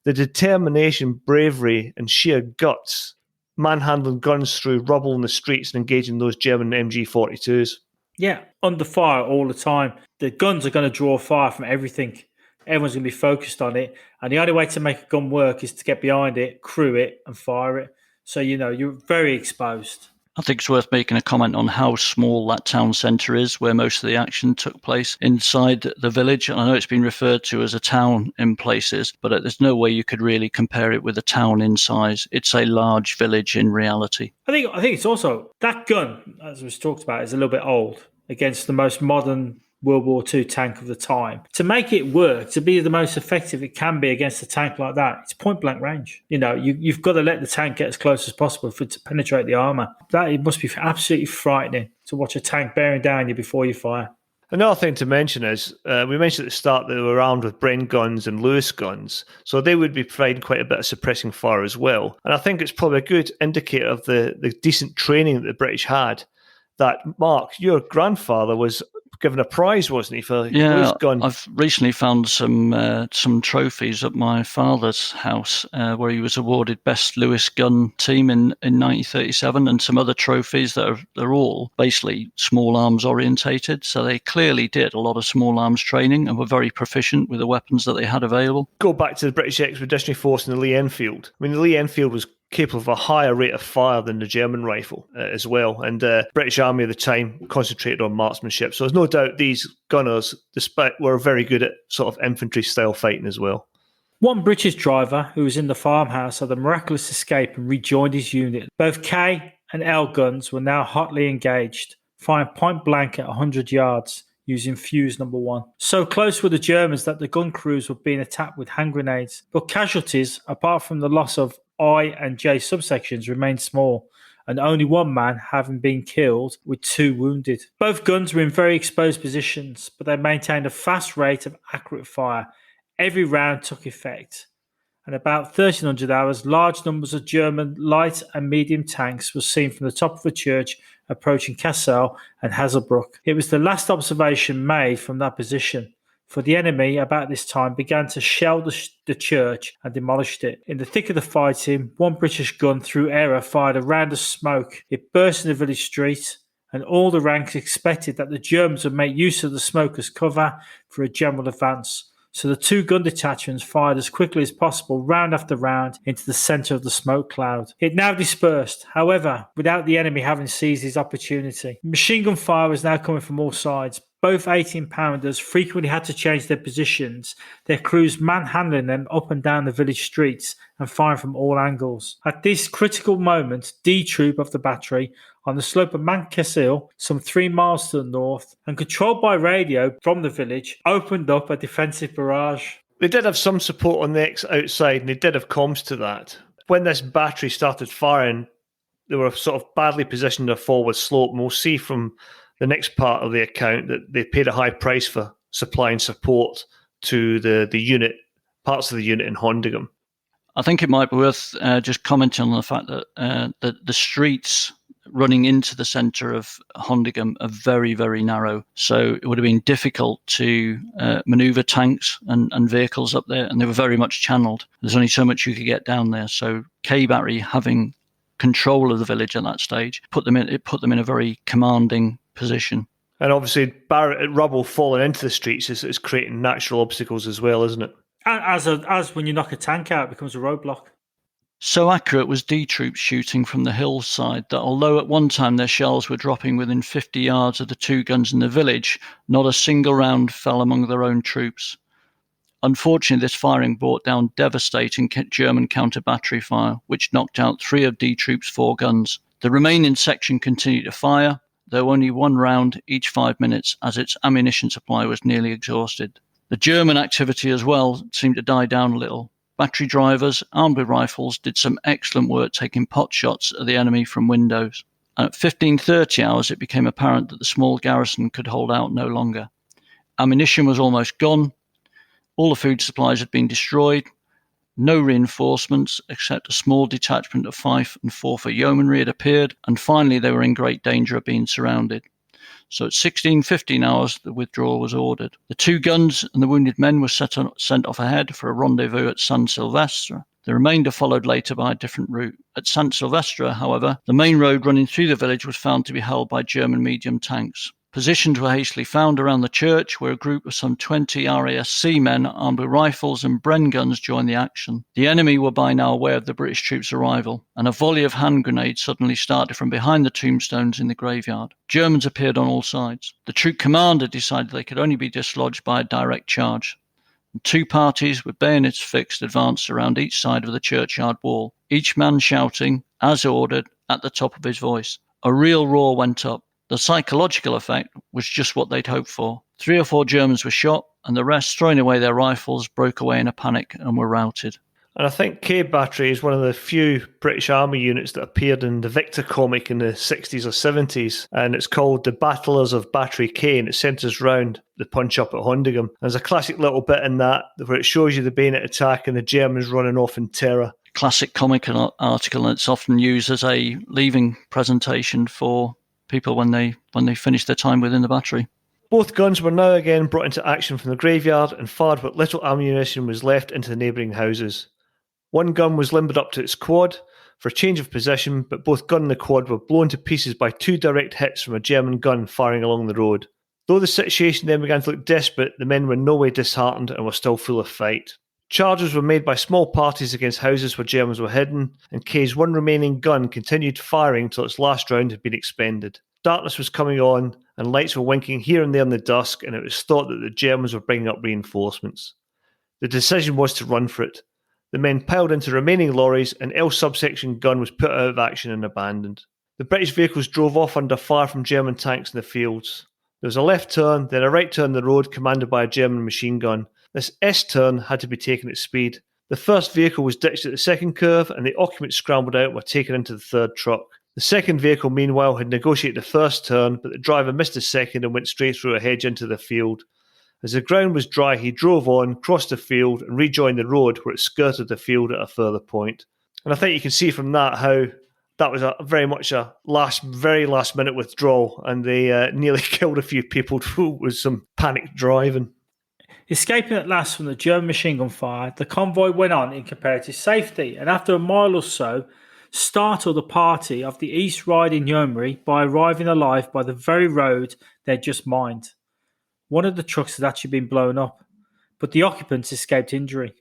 the determination, bravery, and sheer guts manhandling guns through rubble in the streets and engaging those German MG42s. Yeah, under fire all the time. The guns are going to draw fire from everything. Everyone's going to be focused on it. And the only way to make a gun work is to get behind it, crew it, and fire it. So, you're very exposed. I think it's worth making a comment on how small that town centre is, where most of the action took place inside the village. And I know it's been referred to as a town in places, but there's no way you could really compare it with a town in size. It's a large village in reality. I think it's also that gun, as was talked about, is a little bit old against the most modern World War II tank of the time. To make it work, to be the most effective it can be against a tank like that, it's point blank range. You've got to let the tank get as close as possible for it to penetrate the armour. It must be absolutely frightening to watch a tank bearing down you before you fire. Another thing to mention is, we mentioned at the start that they were armed with Bren guns and Lewis guns, so they would be providing quite a bit of suppressing fire as well. And I think it's probably a good indicator of the decent training that the British had, that, Mark, your grandfather was given a prize, wasn't he, for Lewis gun? I've recently found some trophies at my father's house where he was awarded Best Lewis Gun Team in 1937, and some other trophies they're all basically small arms orientated. So they clearly did a lot of small arms training and were very proficient with the weapons that they had available. Go back to the British Expeditionary Force in the Lee Enfield. I mean, the Lee Enfield was capable of a higher rate of fire than the German rifle as well. And the British Army at the time concentrated on marksmanship. So there's no doubt these gunners, were very good at sort of infantry-style fighting as well. One British driver who was in the farmhouse had a miraculous escape and rejoined his unit. Both K and L guns were now hotly engaged, firing point blank at 100 yards using fuse number 1. So close were the Germans that the gun crews were being attacked with hand grenades. But casualties, apart from the loss of I and J subsections, remained small, and only one man having been killed with 2 wounded. Both guns were in very exposed positions, but they maintained a fast rate of accurate fire. Every round took effect. And about 1300 hours, large numbers of German light and medium tanks were seen from the top of a church approaching Cassel and Hazelbrook. It was the last observation made from that position, for the enemy about this time began to shell the church and demolished it. In the thick of the fighting, one British gun through error fired a round of smoke. It burst in the village street, and all the ranks expected that the Germans would make use of the smoke as cover for a general advance. So the 2 gun detachments fired as quickly as possible, round after round, into the centre of the smoke cloud. It now dispersed, however, without the enemy having seized his opportunity. Machine gun fire was now coming from all sides. Both 18-pounders frequently had to change their positions, their crews manhandling them up and down the village streets and firing from all angles. At this critical moment, D Troop of the battery, on the slope of Mount Cassel, some 3 miles to the north, and controlled by radio from the village, opened up a defensive barrage. They did have some support on the outside, and they did have comms to that. When this battery started firing, they were sort of badly positioned on a forward slope, and we'll see from the next part of the account that they paid a high price for supplying support to the unit, parts of the unit in Hondeghem. I think it might be worth just commenting on the fact that the streets running into the centre of Hondeghem are very, very narrow. So it would have been difficult to manoeuvre tanks and vehicles up there, and they were very much channelled. There's only so much you could get down there. So K Battery, having control of the village at that stage, put them in a very commanding position. And obviously, rubble falling into the streets is creating natural obstacles as well, isn't it? As when you knock a tank out, it becomes a roadblock. So accurate was D Troop's shooting from the hillside that although at one time their shells were dropping within 50 yards of the 2 guns in the village, not a single round fell among their own troops. Unfortunately, this firing brought down devastating German counter-battery fire, which knocked out 3 of D Troop's 4 guns. The remaining section continued to fire, though only 1 round each 5 minutes, as its ammunition supply was nearly exhausted. The German activity as well seemed to die down a little. Battery drivers, armed with rifles, did some excellent work taking pot shots at the enemy from windows. And at 15:30 hours, it became apparent that the small garrison could hold out no longer. Ammunition was almost gone. All the food supplies had been destroyed. No reinforcements, except a small detachment of Fife and Forfar yeomanry had appeared, and finally they were in great danger of being surrounded. So at 16:15 hours, the withdrawal was ordered. The 2 guns and the wounded men were sent off ahead for a rendezvous at San Silvestre. The remainder followed later by a different route. At San Silvestre, however, the main road running through the village was found to be held by German medium tanks. Positions were hastily found around the church, where a group of some 20 RAF seamen armed with rifles and Bren guns joined the action. The enemy were by now aware of the British troops' arrival, and a volley of hand grenades suddenly started from behind the tombstones in the graveyard. Germans appeared on all sides. The troop commander decided they could only be dislodged by a direct charge. And 2 parties with bayonets fixed advanced around each side of the churchyard wall, each man shouting, as ordered, at the top of his voice. A real roar went up. The psychological effect was just what they'd hoped for. 3 or 4 Germans were shot, and the rest, throwing away their rifles, broke away in a panic and were routed. And I think K Battery is one of the few British Army units that appeared in the Victor comic in the 60s or 70s, and it's called The Battlers of Battery K, and it centres round the punch-up at Hondeghem. There's a classic little bit in that where it shows you the bayonet attack and the Germans running off in terror. Classic comic article, and it's often used as a leaving presentation for people when they finish their time within the battery. Both guns were now again brought into action from the graveyard and fired what little ammunition was left into the neighbouring houses. One gun was limbered up to its quad for a change of position, but both gun and the quad were blown to pieces by 2 direct hits from a German gun firing along the road. Though the situation then began to look desperate, the men were in no way disheartened and were still full of fight. Charges were made by small parties against houses where Germans were hidden, and K's one remaining gun continued firing until its last round had been expended. Darkness was coming on, and lights were winking here and there in the dusk, and it was thought that the Germans were bringing up reinforcements. The decision was to run for it. The men piled into remaining lorries, and L subsection gun was put out of action and abandoned. The British vehicles drove off under fire from German tanks in the fields. There was a left turn, then a right turn in the road commanded by a German machine gun. This S-turn had to be taken at speed. The first vehicle was ditched at the second curve, and the occupants scrambled out and were taken into the third truck. The second vehicle, meanwhile, had negotiated the first turn, but the driver missed the second and went straight through a hedge into the field. As the ground was dry, he drove on, crossed the field, and rejoined the road, where it skirted the field at a further point. And I think you can see from that how that was very much a very last minute withdrawal, and they nearly killed a few people with some panicked driving. Escaping at last from the German machine gun fire, the convoy went on in comparative safety, and after a mile or so, startled the party of the East Riding Yeomanry by arriving alive by the very road they'd just mined. One of the trucks had actually been blown up, but the occupants escaped injury.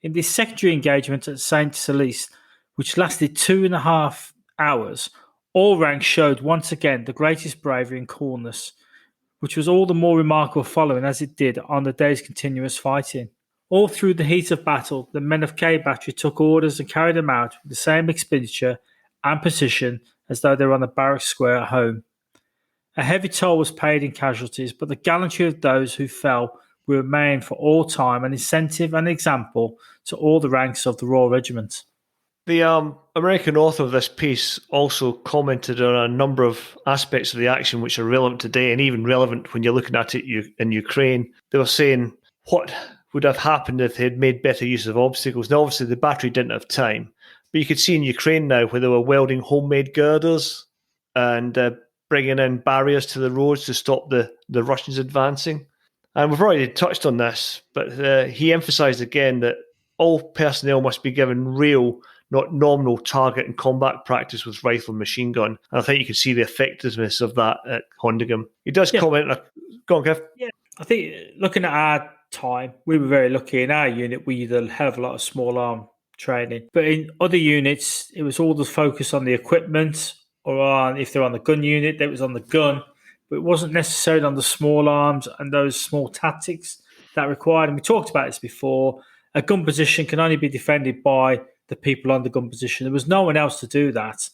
In this secondary engagement at St. Celice, which lasted 2.5 hours, all ranks showed once again the greatest bravery and coolness, which was all the more remarkable following as it did on the day's continuous fighting. All through the heat of battle, the men of K Battery took orders and carried them out with the same expenditure and precision as though they were on the barrack square at home. A heavy toll was paid in casualties, but the gallantry of those who fell will remain for all time an incentive and example to all the ranks of the Royal Regiment. The American author of this piece also commented on a number of aspects of the action which are relevant today and even relevant when you're looking at it in Ukraine. They were saying what would have happened if they had made better use of obstacles. Now, obviously, the battery didn't have time, but you could see in Ukraine now where they were welding homemade girders and bringing in barriers to the roads to stop the Russians advancing. And we've already touched on this, but he emphasised again that all personnel must be given real, not nominal target and combat practice with rifle and machine gun. And I think you can see the effectiveness of that at Hondeghem. He does comment. Go on, Kev. Yeah, I think looking at our time, we were very lucky in our unit. We did a hell of a lot of small arm training. But in other units, it was all the focus on the equipment, or on, if they're on the gun unit, it was on the gun. But it wasn't necessarily on the small arms and those small tactics that required. And we talked about this before. A gun position can only be defended by the people on the gun position. There was no one else to do that.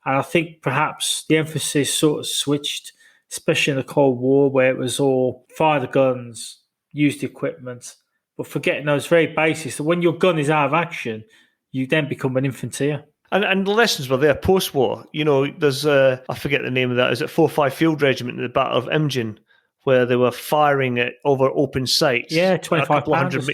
And I think perhaps the emphasis sort of switched, especially in the Cold War, where it was all fire the guns, use the equipment, but forgetting those very basics. So when your gun is out of action, you then become an infantier. And the lessons were there post-war. You know, there's, I forget the name of that, is it 4-5 Field Regiment in the Battle of Hondeghem, where they were firing it over open sites. Yeah, 25 pounders.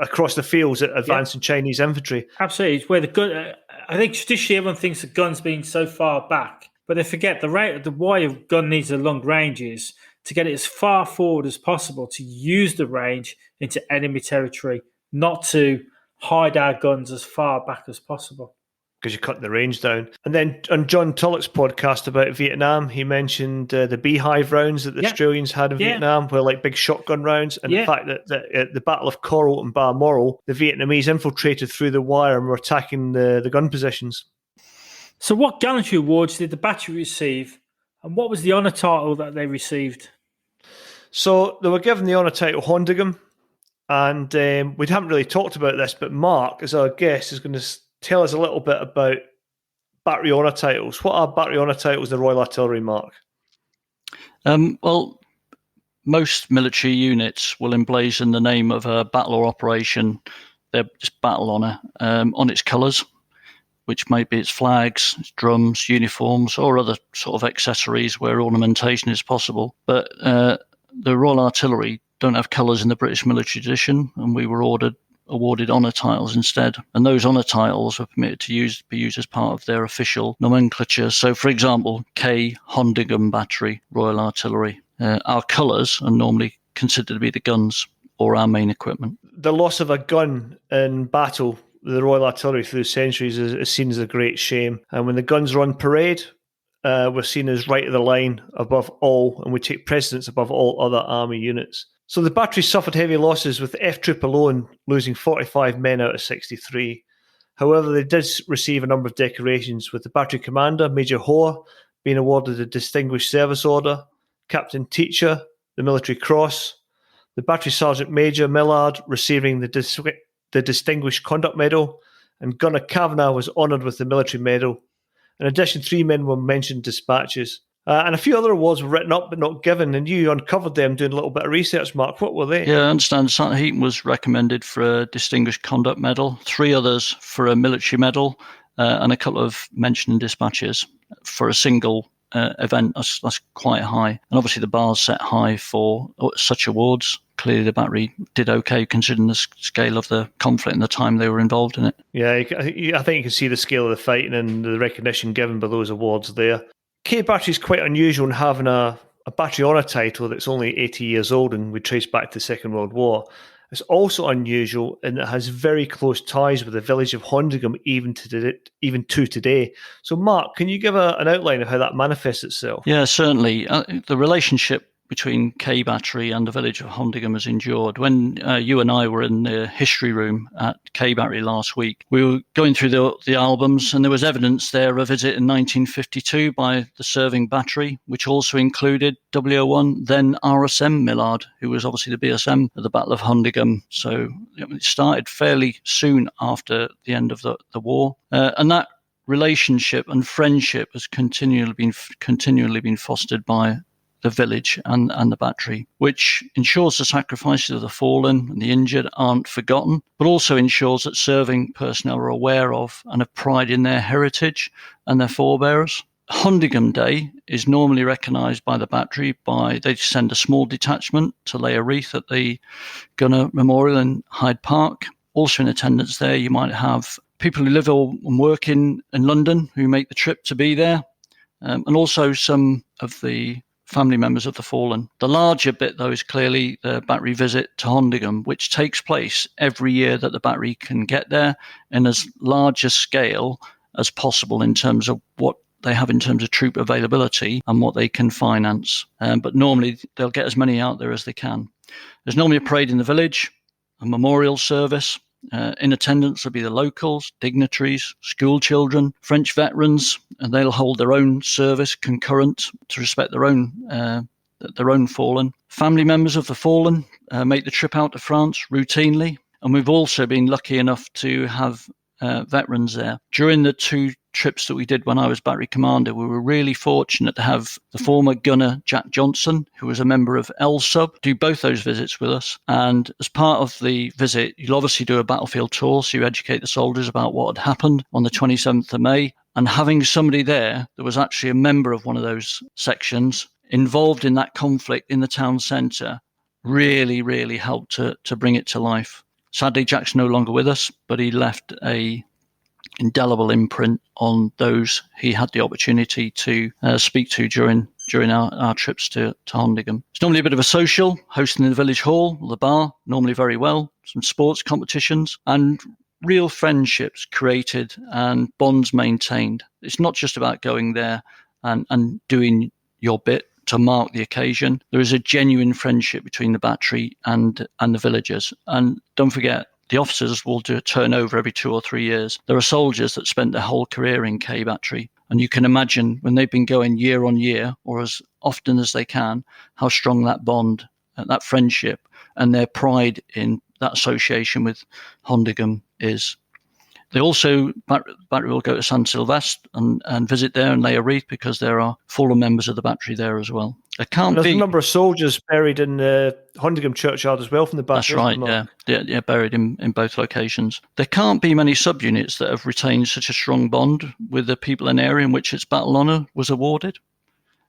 Across the fields at advancing Chinese infantry. Absolutely. It's where the gun, I think traditionally everyone thinks the gun's been so far back, but they forget why a gun needs a long range is to get it as far forward as possible, to use the range into enemy territory, not to hide our guns as far back as possible. because you cut the range down. And then on John Tulloch's podcast about Vietnam, he mentioned the beehive rounds that the Australians had in Vietnam were like big shotgun rounds. And the fact that at the Battle of Coral and Balmoral, the Vietnamese infiltrated through the wire and were attacking the gun positions. So what gallantry awards did the battery receive? And what was the honour title that they received? So they were given the honour title Hondeghem. And we haven't really talked about this, but Mark, as our guest, is going to tell us a little bit about battery honour titles. What are battery honour titles, the Royal Artillery, Mark? Well, most military units will emblazon the name of a battle or operation, their just battle honour, on its colours, which may be its flags, its drums, uniforms, or other sort of accessories where ornamentation is possible. But the Royal Artillery don't have colours in the British military tradition, and we were awarded honour titles instead. And those honour titles were permitted to be used as part of their official nomenclature. So, for example, K, Hondeghem Battery, Royal Artillery. Our colours are normally considered to be the guns or our main equipment. The loss of a gun in battle, the Royal Artillery through the centuries, is seen as a great shame. And when the guns are on parade, we're seen as right of the line above all, and we take precedence above all other army units. So the battery suffered heavy losses, with the F Troop alone losing 45 men out of 63. However, they did receive a number of decorations, with the battery commander, Major Hoare, being awarded the Distinguished Service Order, Captain Teacher, the Military Cross, the Battery Sergeant Major, Millard, receiving the Distinguished Conduct Medal, and Gunner Kavanagh was honoured with the Military Medal. In addition, 3 men were mentioned in dispatches. And a few other awards were written up but not given, and you uncovered them doing a little bit of research, Mark. What were they? Yeah, I understand Sergeant Heaton was recommended for a Distinguished Conduct Medal, 3 others for a Military Medal, and a couple of mentioned in dispatches for a single event. That's quite high. And obviously the bar's set high for such awards. Clearly the battery did okay considering the scale of the conflict and the time they were involved in it. Yeah, I think you can see the scale of the fighting and the recognition given by those awards there. K Battery is quite unusual in having a battery honour title that's only 80 years old and we trace back to the Second World War. It's also unusual in that it has very close ties with the village of Hondeghem even to today. So, Mark, can you give an outline of how that manifests itself? Yeah, certainly. The relationship between K Battery and the village of Hondeghem has endured. When you and I were in the history room at K Battery last week, we were going through the albums, and there was evidence there of a visit in 1952 by the serving battery, which also included W01, then RSM Millard, who was obviously the BSM at the Battle of Hondeghem. So it started fairly soon after the end of the war. And that relationship and friendship has continually been fostered by the village and the battery, which ensures the sacrifices of the fallen and the injured aren't forgotten, but also ensures that serving personnel are aware of and have pride in their heritage and their forebears. Hondeghem Day is normally recognised by the battery they send a small detachment to lay a wreath at the Gunner Memorial in Hyde Park. Also in attendance there, you might have people who live or work in London who make the trip to be there, and also some of the family members of the fallen. The larger bit, though, is clearly the battery visit to Hondeghem, which takes place every year that the battery can get there in as large a scale as possible in terms of what they have in terms of troop availability and what they can finance. But normally they'll get as many out there as they can. There's normally a parade in the village, a memorial service. In attendance will be the locals, dignitaries, school children, French veterans, and they'll hold their own service concurrent to respect their own fallen. Family members of the fallen make the trip out to France routinely, and we've also been lucky enough to have veterans there. During the 2 trips that we did when I was battery commander, we were really fortunate to have the former gunner Jack Johnson, who was a member of L-Sub, do both those visits with us. And as part of the visit, you'll obviously do a battlefield tour, so you educate the soldiers about what had happened on the 27th of May. And having somebody there that was actually a member of one of those sections involved in that conflict in the town centre really, really helped to bring it to life. Sadly, Jack's no longer with us, but he left a indelible imprint on those he had the opportunity to speak to during our trips to Hondeghem. It's normally a bit of a social, hosting in the village hall or the bar, normally very well, some sports competitions, and real friendships created and bonds maintained. It's not just about going there and doing your bit to mark the occasion. There is a genuine friendship between the battery and the villagers. And don't forget, the officers will do a turnover every 2 or 3 years. There are soldiers that spent their whole career in K Battery. And you can imagine when they've been going year on year, or as often as they can, how strong that bond, that friendship, and their pride in that association with Hondeghem is. They also, battery will go to San Silvestre and visit there and lay a wreath, because there are fallen members of the battery there as well. There's a number of soldiers buried in the Hondeghem churchyard as well from the battery. That's right, yeah, buried in both locations. There can't be many subunits that have retained such a strong bond with the people in the area in which its battle honour was awarded.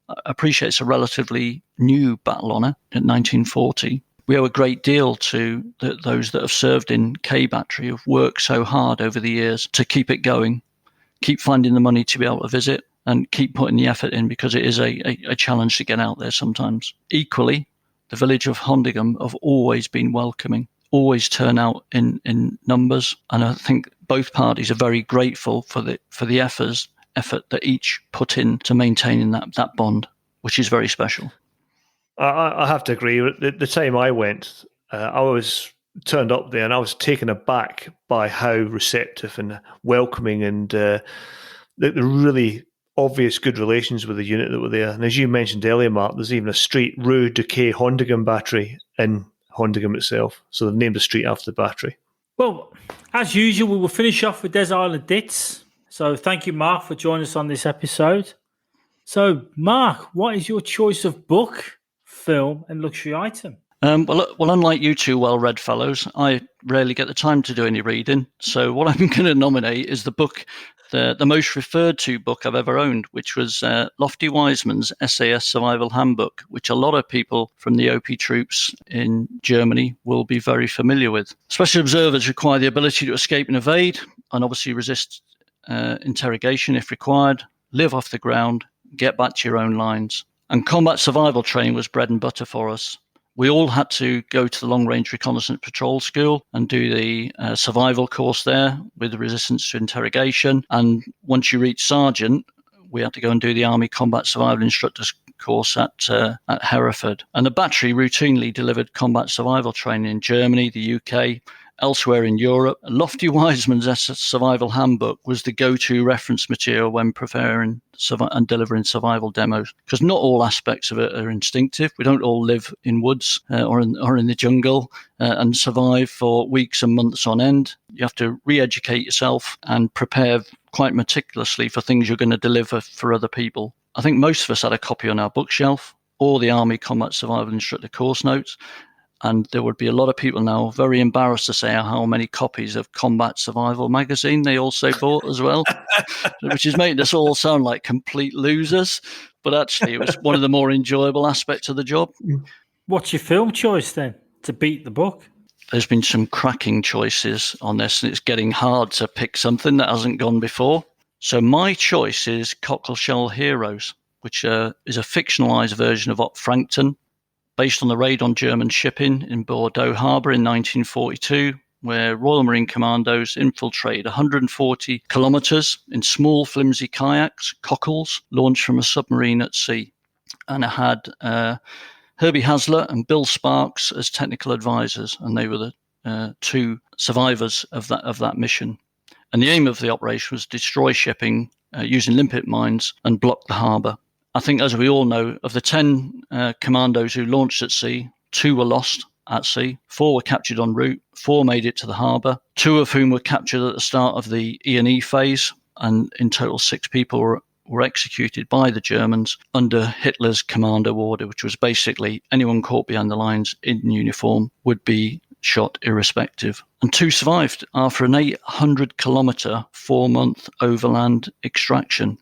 I appreciate it's a relatively new battle honour in 1940. We owe a great deal to those that have served in K Battery, who've worked so hard over the years to keep it going, keep finding the money to be able to visit, and keep putting the effort in, because it is a challenge to get out there sometimes. Equally, the village of Hondeghem have always been welcoming, always turn out in numbers, and I think both parties are very grateful for the effort that each put in to maintaining that bond, which is very special. I have to agree. The time I went, I was turned up there and I was taken aback by how receptive and welcoming and the really obvious good relations with the unit that were there. And as you mentioned earlier, Mark, there's even a street, Rue de K Hondeghem Battery, in Hondeghem itself. So they've named a street after the battery. Well, as usual, we will finish off with Des Island Dits. So thank you, Mark, for joining us on this episode. So, Mark, what is your choice of book, film, and luxury item? Well, unlike you two well-read fellows, I rarely get the time to do any reading. So what I'm going to nominate is the book, the most referred to book I've ever owned, which was Lofty Wiseman's SAS Survival Handbook, which a lot of people from the OP troops in Germany will be very familiar with. Special observers require the ability to escape and evade, and obviously resist interrogation if required, live off the ground, get back to your own lines. And combat survival training was bread and butter for us. We all had to go to the Long Range Reconnaissance Patrol School and do the survival course there with resistance to interrogation. And once you reach Sergeant, we had to go and do the Army Combat Survival Instructors course at Hereford. And the battery routinely delivered combat survival training in Germany, the UK, elsewhere in Europe. Lofty Wiseman's Survival Handbook was the go-to reference material when preparing and delivering survival demos, because not all aspects of it are instinctive. We don't all live in woods or in the jungle and survive for weeks and months on end. You have to re-educate yourself and prepare quite meticulously for things you're going to deliver for other people. I think most of us had a copy on our bookshelf or the Army Combat Survival Instructor course notes. And there would be a lot of people now very embarrassed to say how many copies of Combat Survival magazine they also bought as well, which is making us all sound like complete losers. But actually, it was one of the more enjoyable aspects of the job. What's your film choice then to beat the book? There's been some cracking choices on this, and it's getting hard to pick something that hasn't gone before. So my choice is Cockleshell Heroes, which is a fictionalized version of Op Frankton, based on the raid on German shipping in Bordeaux Harbour in 1942, where Royal Marine Commandos infiltrated 140 kilometres in small, flimsy kayaks, cockles, launched from a submarine at sea. And it had Herbie Hasler and Bill Sparks as technical advisors, and they were the two survivors of that mission. And the aim of the operation was destroy shipping using limpet mines and block the harbour. I think, as we all know, of the 10 commandos who launched at sea, 2 were lost at sea, 4 were captured en route, 4 made it to the harbour, 2 of whom were captured at the start of the E&E phase, and in total 6 people were executed by the Germans under Hitler's commando order, which was basically anyone caught behind the lines in uniform would be shot irrespective. And 2 survived after an 800-kilometre, 4-month overland extraction,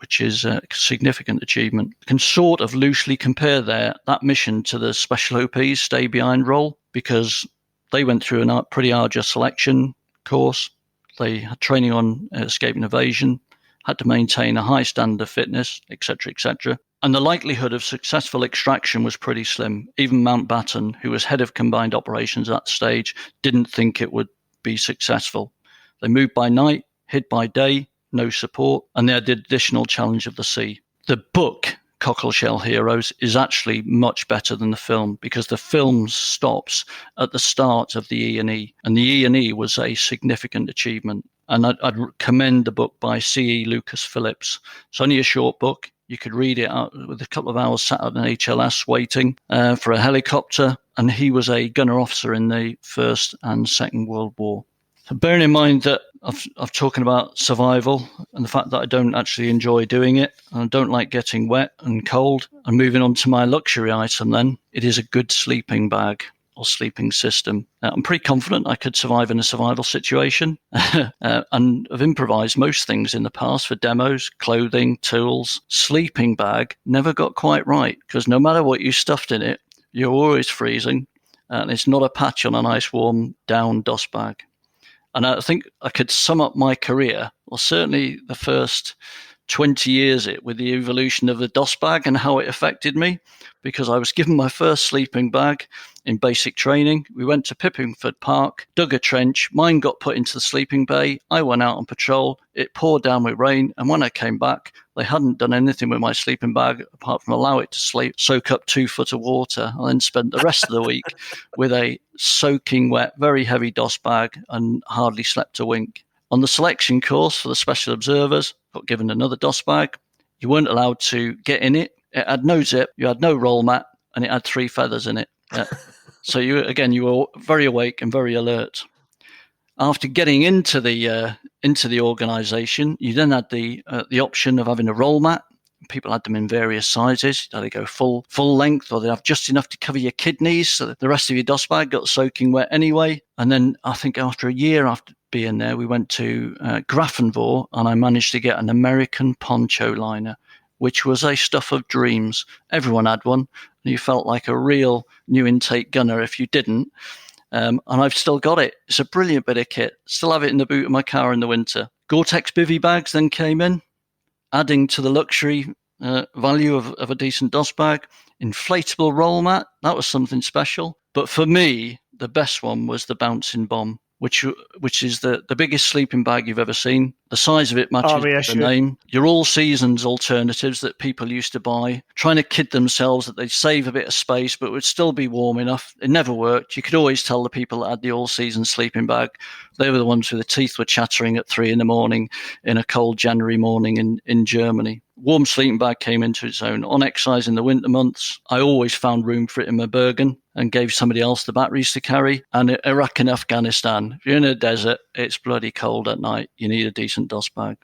which is a significant achievement. You can sort of loosely compare that mission to the Special OP's Stay Behind role, because they went through a pretty arduous selection course. They had training on escape and evasion, had to maintain a high standard of fitness, etc., etc. And the likelihood of successful extraction was pretty slim. Even Mountbatten, who was head of combined operations at that stage, didn't think it would be successful. They moved by night, hid by day, no support, and they had the additional challenge of the sea. The book, Cockleshell Heroes, is actually much better than the film because the film stops at the start of the E&E, and the E&E was a significant achievement. And I'd commend the book by C.E. Lucas Phillips. It's only a short book. You could read it out with a couple of hours sat at an HLS waiting for a helicopter, and he was a gunner officer in the First and Second World War. So bearing in mind that I've talking about survival and the fact that I don't actually enjoy doing it, and I don't like getting wet and cold, and moving on to my luxury item then, it is a good sleeping bag or sleeping system. I'm pretty confident I could survive in a survival situation and have improvised most things in the past for demos, clothing, tools. Sleeping bag never got quite right because no matter what you stuffed in it, you're always freezing, and it's not a patch on a nice warm down dust bag. And I think I could sum up my career, or certainly the first 20 years with the evolution of the DOS bag and how it affected me, because I was given my first sleeping bag in basic training. We went to Pippingford Park, dug a trench, mine got put into the sleeping bay, I went out on patrol, it poured down with rain, and when I came back, they hadn't done anything with my sleeping bag apart from allow it to soak up 2 foot of water. I then spent the rest of the week with a soaking wet, very heavy DOS bag and hardly slept a wink. On the selection course for the special observers, got given another DOS bag. You weren't allowed to get in it. It had no zip, you had no roll mat, and it had 3 feathers in it. Yeah. So you were very awake and very alert. After getting into the organisation, you then had the option of having a roll mat. People had them in various sizes. They go full length, or they have just enough to cover your kidneys, so that the rest of your DOS bag got soaking wet anyway. And then I think after a year after being there, we went to Grafenvohr, and I managed to get an American poncho liner, which was a stuff of dreams. Everyone had one, and you felt like a real new intake gunner if you didn't. And I've still got it. It's a brilliant bit of kit. Still have it in the boot of my car in the winter. Gore-Tex bivvy bags then came in, adding to the luxury value of a decent DOS bag. Inflatable roll mat, that was something special. But for me, the best one was the bouncing bomb, which is the biggest sleeping bag you've ever seen. The size of it matches the name. Your all-seasons alternatives that people used to buy, trying to kid themselves that they'd save a bit of space but would still be warm enough. It never worked. You could always tell the people that had the all-season sleeping bag, they were the ones where the teeth were chattering at 3 a.m. in a cold January morning in Germany. Warm sleeping bag came into its own. On exercise in the winter months, I always found room for it in my Bergen and gave somebody else the batteries to carry. And Iraq and Afghanistan, if you're in a desert, it's bloody cold at night, you need a decent DOS bag.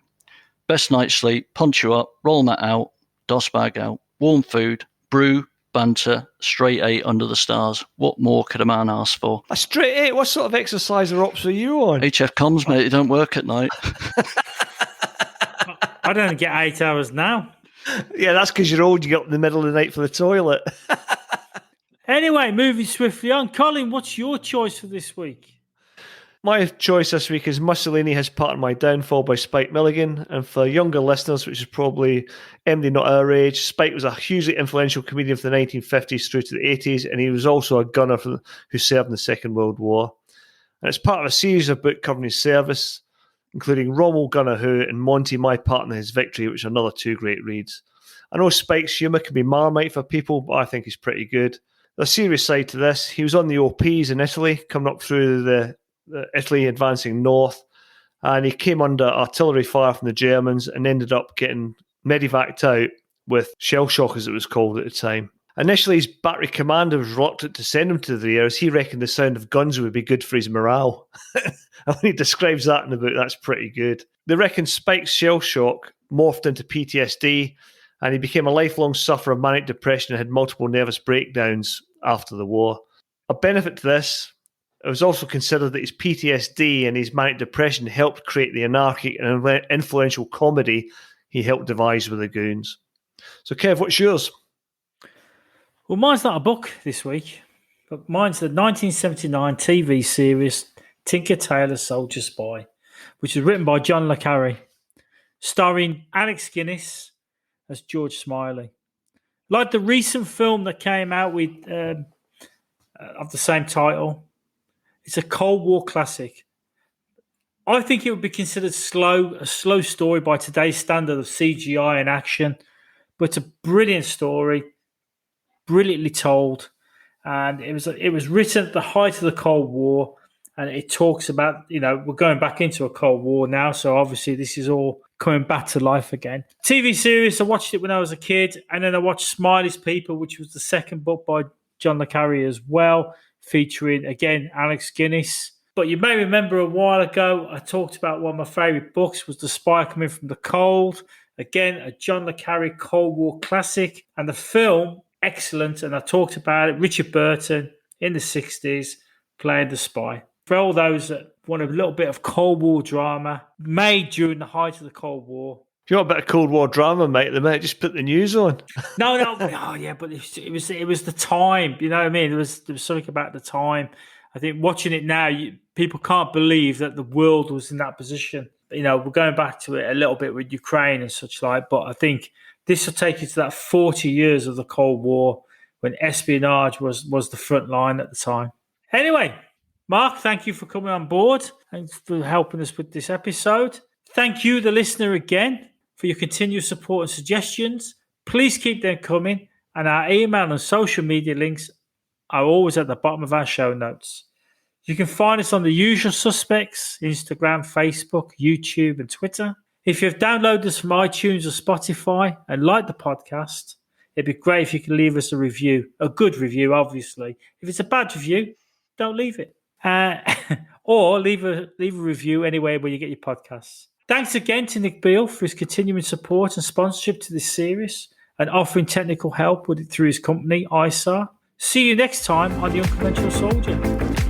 Best night's sleep, poncho up, roll mat out, DOS bag out, warm food, brew, banter, straight 8 under the stars. What more could a man ask for? A straight 8? What sort of exercise or ops were you on? HF comms, mate, it don't work at night. I don't get 8 hours now. Yeah, that's because you're old. You get up in the middle of the night for the toilet. Anyway, moving swiftly on. Colin, what's your choice for this week? My choice this week is Mussolini Has Part of My Downfall by Spike Milligan. And for younger listeners, which is probably MD not our age, Spike was a hugely influential comedian from the 1950s through to the 80s, and he was also a gunner who served in the Second World War. And it's part of a series of books covering his service, including Rommel, Gunner Who, and Monty, My Part in His Victory, which are another 2 great reads. I know Spike's humour can be Marmite for people, but I think he's pretty good. The serious side to this, he was on the OPs in Italy, coming up through the Italy advancing north, and he came under artillery fire from the Germans and ended up getting medevaced out with shell shock, as it was called at the time. Initially, his battery commander was reluctant to send him to the air, as he reckoned the sound of guns would be good for his morale. And when he describes that in the book, that's pretty good. They reckon Spike's shell shock morphed into PTSD, and he became a lifelong sufferer of manic depression and had multiple nervous breakdowns after the war. A benefit to this, it was also considered that his PTSD and his manic depression helped create the anarchic and influential comedy he helped devise with the goons. So, Kev, what's yours? Well, mine's not a book this week, but mine's the 1979 TV series Tinker Tailor Soldier Spy, which was written by John le Carré, starring Alex Guinness as George Smiley. Like the recent film that came out with of the same title, it's a Cold War classic. I think it would be considered a slow story by today's standard of CGI and action, but a brilliant story, brilliantly told. And it was written at the height of the Cold War, and it talks about, we're going back into a Cold War now, so obviously this is all coming back to life again. TV series, I watched it when I was a kid, and then I watched Smiley's People, which was the second book by John le Carré as well, featuring, again, Alex Guinness. But you may remember a while ago, I talked about one of my favourite books was The Spy Coming from the Cold. Again, a John le Carré Cold War classic. And the film, excellent, and I talked about it. Richard Burton in the 60s playing the spy. For all those that want a little bit of Cold War drama made during the height of the Cold War. If you want a bit of Cold War drama, mate, they might just put the news on. No. Oh, yeah, but it was the time. You know what I mean? There was something about the time. I think watching it now, people can't believe that the world was in that position. We're going back to it a little bit with Ukraine and such like, but I think this will take you to that 40 years of the Cold War when espionage was the front line at the time. Anyway, Mark, thank you for coming on board and for helping us with this episode. Thank you, the listener, again, for your continued support and suggestions. Please keep them coming, and our email and social media links are always at the bottom of our show notes. You can find us on the usual suspects, Instagram, Facebook, YouTube, and Twitter. If you've downloaded us from iTunes or Spotify and like the podcast, it'd be great if you could leave us a review, a good review, obviously. If it's a bad review, don't leave it. Or leave a review anywhere where you get your podcasts. Thanks again to Nick Beale for his continuing support and sponsorship to this series and offering technical help with it through his company, ISAR. See you next time on The Unconventional Soldier.